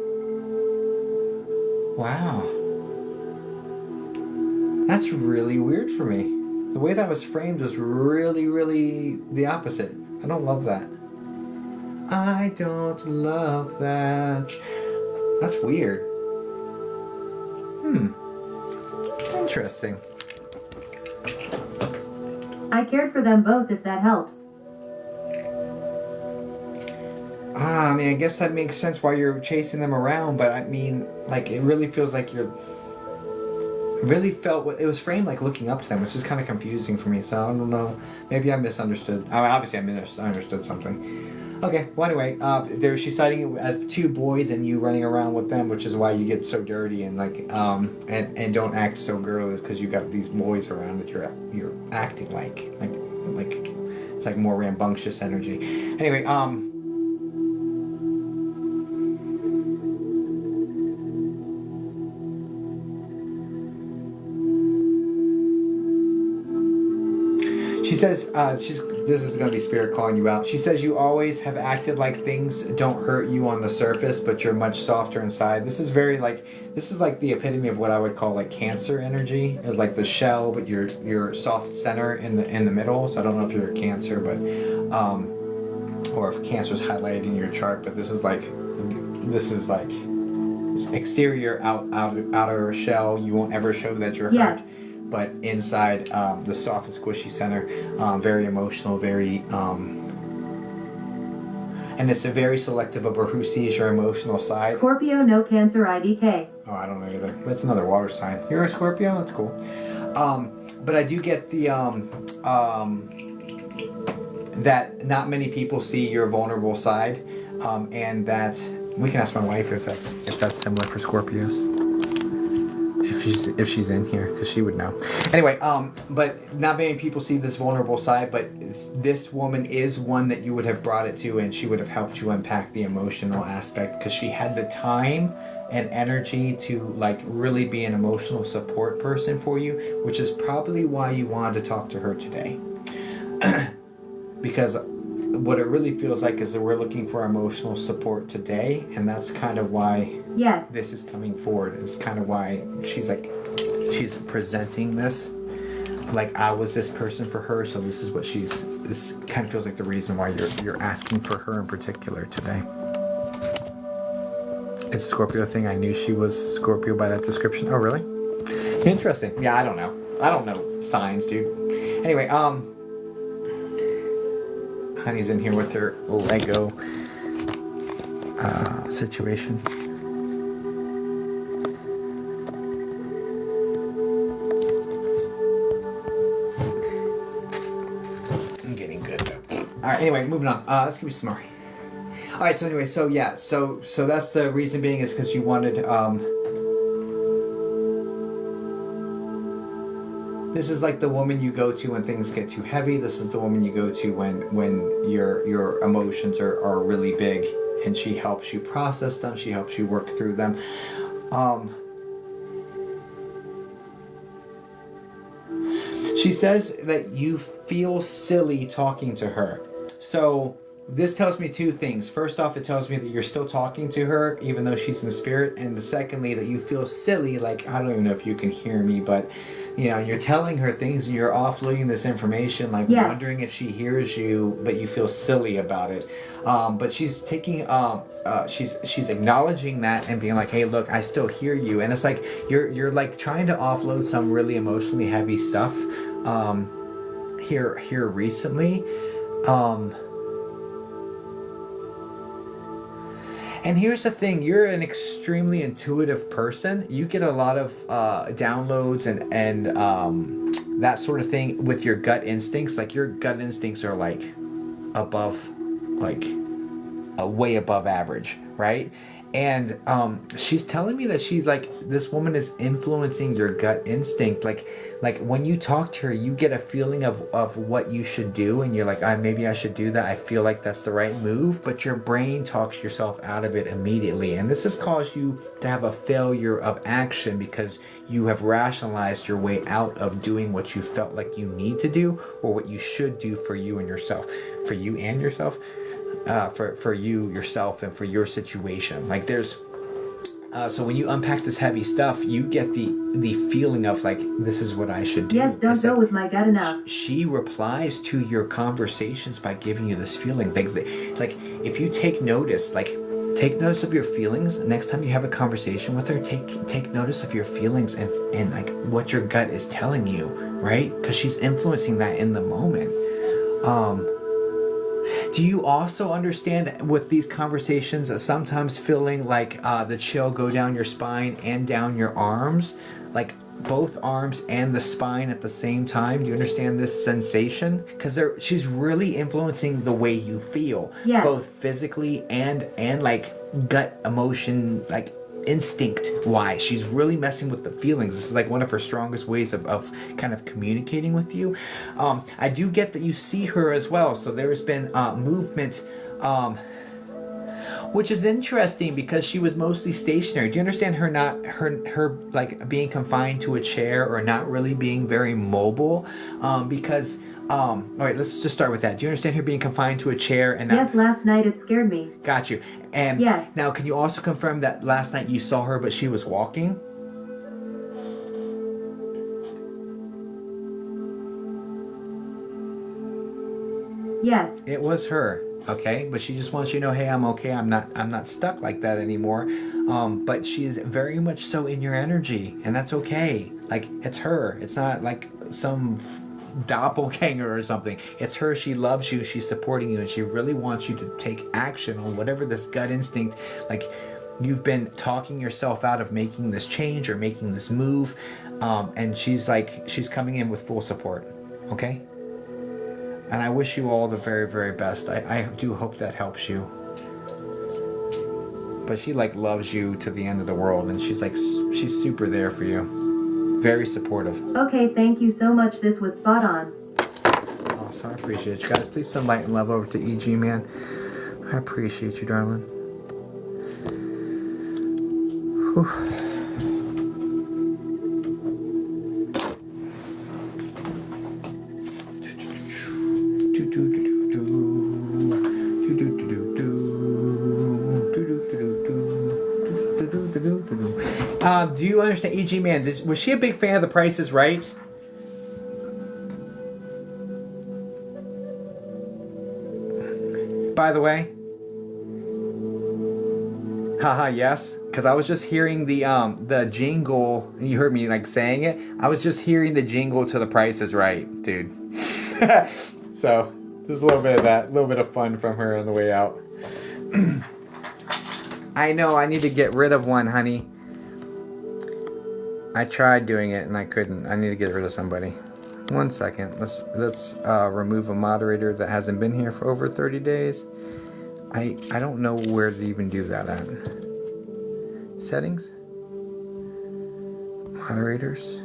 Wow. That's really weird for me. The way that was framed was really, really the opposite. I don't love that. I don't love that. That's weird. Interesting. I cared for them both, if that helps. I mean, I guess that makes sense why you're chasing them around, but I mean, like, it really feels like you're... It really felt... It was framed like looking up to them, which is kind of confusing for me, so I don't know. Maybe I misunderstood. I mean, obviously I misunderstood something. Okay, well anyway, she's citing it as two boys and you running around with them, which is why you get so dirty and like and don't act so girlish, because you got these boys around that you're acting like it's like more rambunctious energy. Anyway, she says, this is going to be spirit calling you out. She says you always have acted like things don't hurt you on the surface, but you're much softer inside. This is like the epitome of what I would call like Cancer energy. It's like the shell, but your soft center in the middle. So I don't know if you're a Cancer, but or if Cancer's highlighted in your chart. But this is like exterior, outer shell. You won't ever show that you're hurt. But inside, the soft and squishy center, very emotional, very, and it's a very selective of who sees your emotional side. Scorpio, no Cancer, IDK. Oh, I don't know either. That's another water sign. You're a Scorpio? That's cool. But I do get the, that not many people see your vulnerable side, and that, we can ask my wife if that's similar for Scorpios. If she's in here, because she would know. Anyway, but not many people see this vulnerable side, but this woman is one that you would have brought it to, and she would have helped you unpack the emotional aspect, because she had the time and energy to like really be an emotional support person for you, which is probably why you wanted to talk to her today. Because what it really feels like is that we're looking for emotional support today, and that's kind of why this is coming forward. It's kind of why she's presenting this like I was this person for her, so this is what this kind of feels like the reason why you're asking for her in particular today. It's a Scorpio thing. I knew she was Scorpio by that description. Oh really? Interesting. Yeah, I don't know signs, dude. Anyway, Honey's in here with her Lego situation. I'm getting good. All right. Anyway, moving on. Let's give you some more. All right. So anyway, so yeah, so that's the reason being is because you wanted. This is like the woman you go to when things get too heavy. This is the woman you go to when your emotions are really big, and she helps you process them. She helps you work through them. She says that you feel silly talking to her. So this tells me two things. First off, it tells me that you're still talking to her even though she's in spirit. And secondly, that you feel silly. Like, I don't even know if you can hear me, but you know, you're telling her things and you're offloading this information, like wondering if she hears you, but you feel silly about it. But she's taking, she's acknowledging that and being like, hey, look, I still hear you. And it's like, you're like trying to offload some really emotionally heavy stuff, here recently. And here's the thing, you're an extremely intuitive person. You get a lot of downloads and that sort of thing with your gut instincts. Like your gut instincts are like above, like way above average, right? And she's telling me that she's like, this woman is influencing your gut instinct. Like when you talk to her, you get a feeling of what you should do. And you're like, maybe I should do that. I feel like that's the right move. But your brain talks yourself out of it immediately. And this has caused you to have a failure of action because you have rationalized your way out of doing what you felt like you need to do or what you should do for you and yourself. For you and yourself. For you, yourself, and for your situation. Like there's so when you unpack this heavy stuff, you get the feeling of like, this is what I should do. Yes, don't go with my gut enough. She replies to your conversations by giving you this feeling. Like if you take notice, take notice of your feelings. Next time you have a conversation with her, take notice of your feelings and like what your gut is telling you, right? Because she's influencing that in the moment. Do you also understand with these conversations sometimes feeling like the chill go down your spine and down your arms? Like both arms and the spine at the same time? Do you understand this sensation? Because she's really influencing the way you feel. Yes. Both physically and like gut emotion, like instinct wise. She's really messing with the feelings. This is like one of her strongest ways of kind of communicating with you. I do get that you see her as well, so there's been movement, which is interesting because she was mostly stationary. Do you understand her like being confined to a chair or not really being very mobile? Because all right, let's just start with that. Do you understand her being confined to a chair and not... Yes, last night it scared me. Got you. And yes. Now, can you also confirm that last night you saw her, but she was walking? Yes. It was her. Okay, but she just wants you to know, hey, I'm okay. I'm not stuck like that anymore. But she's very much so in your energy, and that's okay. Like it's her. It's not like some doppelganger or something. It's her. She loves you. She's supporting you, and she really wants you to take action on whatever this gut instinct. Like you've been talking yourself out of making this change or making this move, and she's coming in with full support. Okay. And I wish you all the very, very best. I do hope that helps you. But she loves you to the end of the world, and she's super there for you. Very supportive. Okay, thank you so much. This was spot on. Awesome, I appreciate you guys. Please send light and love over to EG, man. I appreciate you, darling. Whew. Do you understand, EG man? Was she a big fan of The Price is Right? By the way. Haha, yes. because I was just hearing the jingle. You heard me like saying it. I was just hearing the jingle to The Price is Right, dude. So there's a little bit of that, a little bit of fun from her on the way out. I know I need to get rid of one, honey. I tried doing it and I couldn't. I need to get rid of somebody. 1 second. Let's remove a moderator that hasn't been here for over 30 days. I don't know where to even do that at. Settings. Moderators.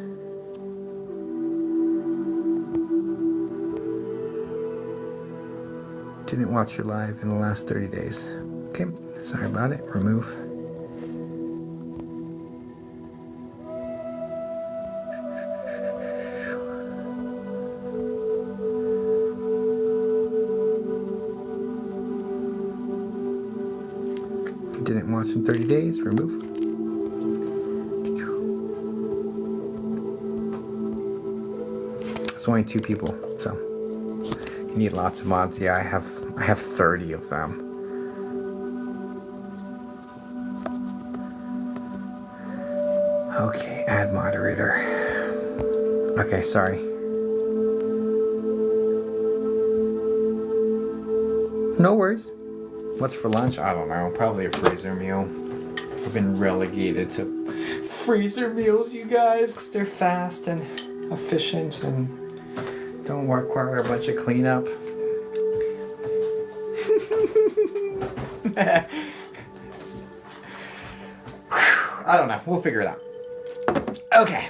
Didn't watch your live in the last 30 days. Okay, sorry about it. Remove. Didn't watch in 30 days. Remove. It's only 2 people, so you need lots of mods. Yeah, I have 30 of them. Okay, add moderator. Okay, sorry. No worries. What's for lunch? I don't know. Probably a freezer meal. I've been relegated to freezer meals, you guys, because they're fast and efficient and don't require a bunch of cleanup. I don't know. We'll figure it out. Okay.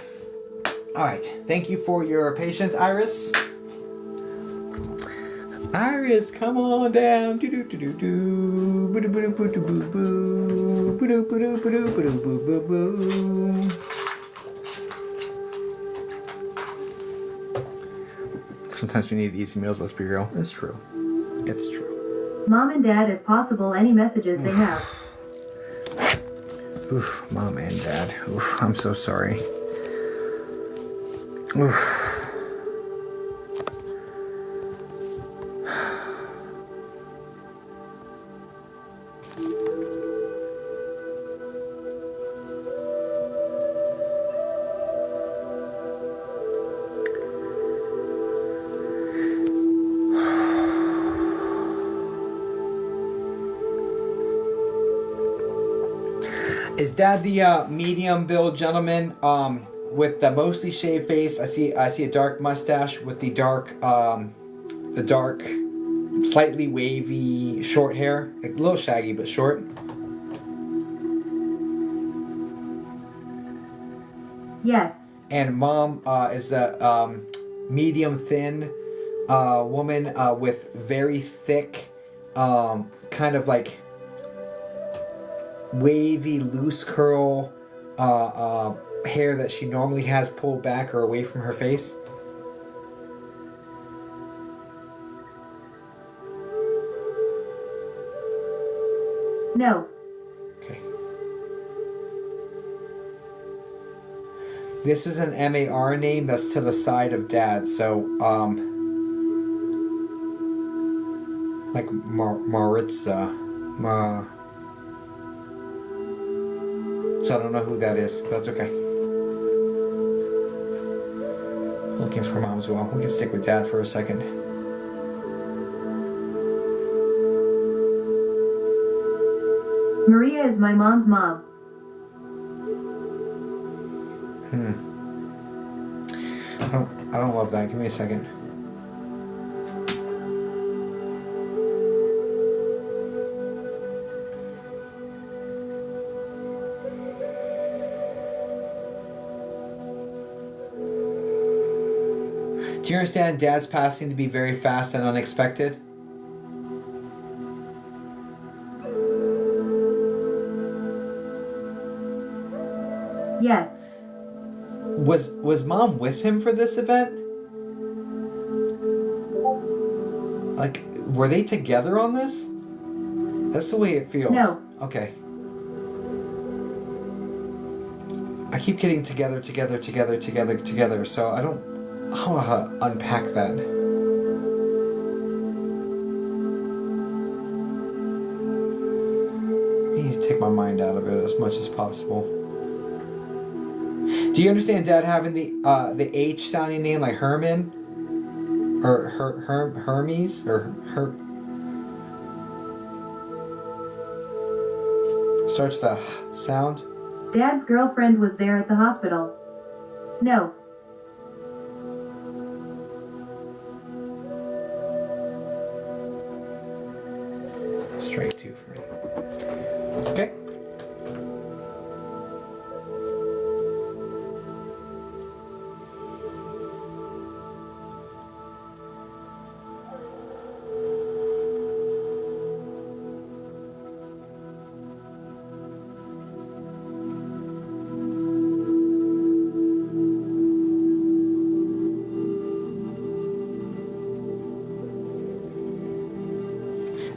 All right. Thank you for your patience, Iris. Iris, come on down. Do do do do do. Boo boo boo boo boo boo. Boo boo boo boo boo boo boo boo. Sometimes we need easy meals. Let's be real. It's true. It's true. Mom and Dad, if possible, any messages they have. Oof, Mom and Dad. Oof, I'm so sorry. Oof. Is Dad the medium build gentleman with the mostly shaved face? I see a dark mustache with the dark, slightly wavy short hair, like a little shaggy but short. Yes. And Mom is the medium thin woman with very thick, kind of like wavy, loose curl hair that she normally has pulled back or away from her face. No. Okay. This is an MAR name that's to the side of Dad, so like Maritza. So I don't know who that is, but that's okay. Looking for Mom as well. We can stick with Dad for a second. Maria is my mom's mom. I don't love that. Give me a second. Do you understand Dad's passing to be very fast and unexpected? Yes. Was Mom with him for this event? Like, were they together on this? That's the way it feels. No. Okay. I keep getting together, so I don't know how to unpack that. need to take my mind out of it as much as possible. Do you understand Dad having the H sounding name like Herman? Or Hermes? Or starts the sound? Dad's girlfriend was there at the hospital. No. Straight 2 for me. Okay.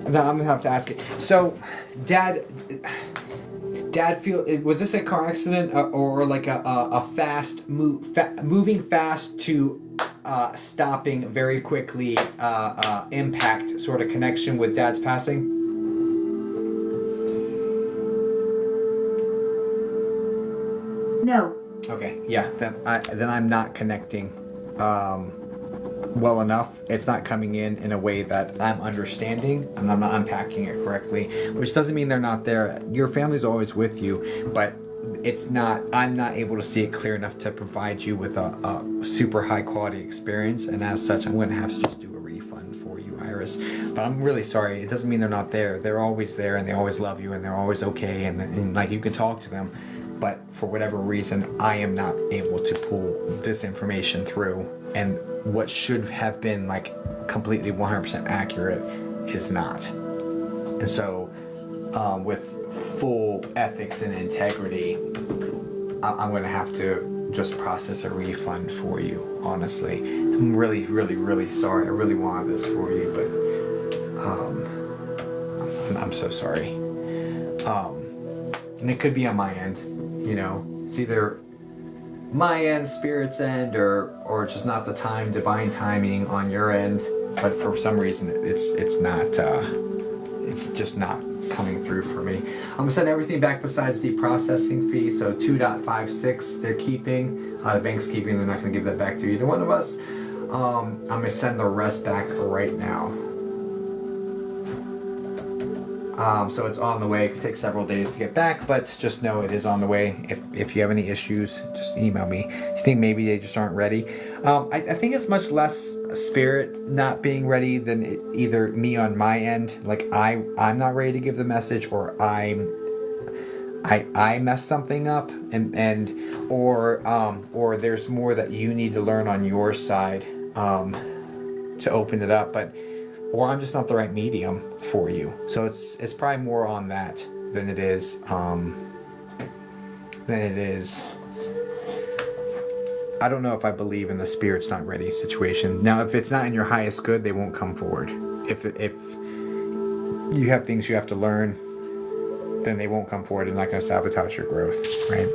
Now I'm gonna have to ask it. So, Dad was this a car accident or like a fast moving fast to stopping very quickly impact sort of connection with Dad's passing? No. Okay, yeah. Then I'm not connecting well enough. It's not coming in a way that I'm understanding, and I'm not unpacking it correctly, which doesn't mean they're not there. Your family's always with you, but I'm not able to see it clear enough to provide you with a super high quality experience, and as such I'm going to have to just do a refund for you, Iris. But I'm really sorry. It doesn't mean they're not there. They're always there, and they always love you, and they're always okay, and like you can talk to them. But for whatever reason, I am not able to pull this information through, and what should have been like completely 100% accurate is not. And so, with full ethics and integrity, I'm going to have to just process a refund for you. Honestly, I'm really, really, really sorry. I really wanted this for you, but I'm so sorry. And it could be on my end. You know, it's either my end, Spirit's end, or just not the time, divine timing on your end. But for some reason, it's not. It's just not coming through for me. I'm gonna send everything back besides the processing fee. So 2.56 they're keeping. The bank's keeping. They're not gonna give that back to either one of us. I'm gonna send the rest back right now. So it's on the way. It could take several days to get back, but just know it is on the way. If you have any issues, just email me. Do you think maybe they just aren't ready? I think it's much less Spirit not being ready than either me on my end. Like I'm not ready to give the message, or I messed something up, or there's more that you need to learn on your side to open it up, or I'm just not the right medium for you. So it's probably more on that than it is I don't know if I believe in the Spirit's not ready situation. Now, if it's not in your highest good, they won't come forward. If you have things you have to learn, then they won't come forward. They're not going to sabotage your growth, right?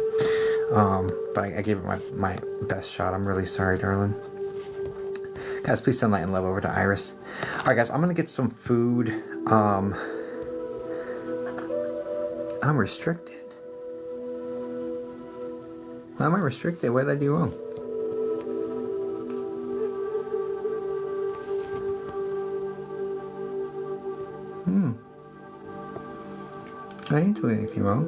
But I gave it my best shot. I'm really sorry, darling. Guys, please send light and love over to Iris. Alright, guys, I'm going to get some food. I'm restricted. Why am I restricted? What did I do wrong? I didn't do anything wrong.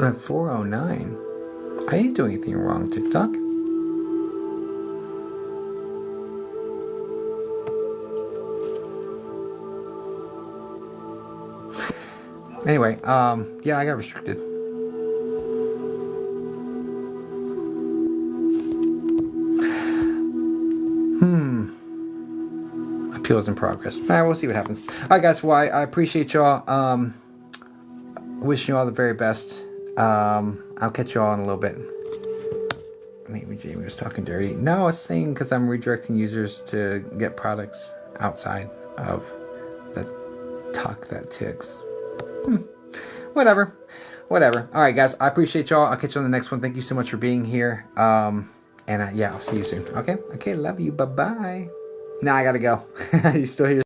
I have 409. I didn't do anything wrong, TikTok. Anyway, yeah, I got restricted. Appeals in progress. Alright, we'll see what happens. Alright, guys, well, I appreciate y'all. Wishing you all the very best. I'll catch you all in a little bit. Maybe Jamie was talking dirty. No, it's saying because I'm redirecting users to get products outside of the talk that ticks. Whatever. Alright, guys, I appreciate y'all. I'll catch you on the next one. Thank you so much for being here. Yeah, I'll see you soon. Okay, love you. Bye-bye. Now I gotta go. You still here?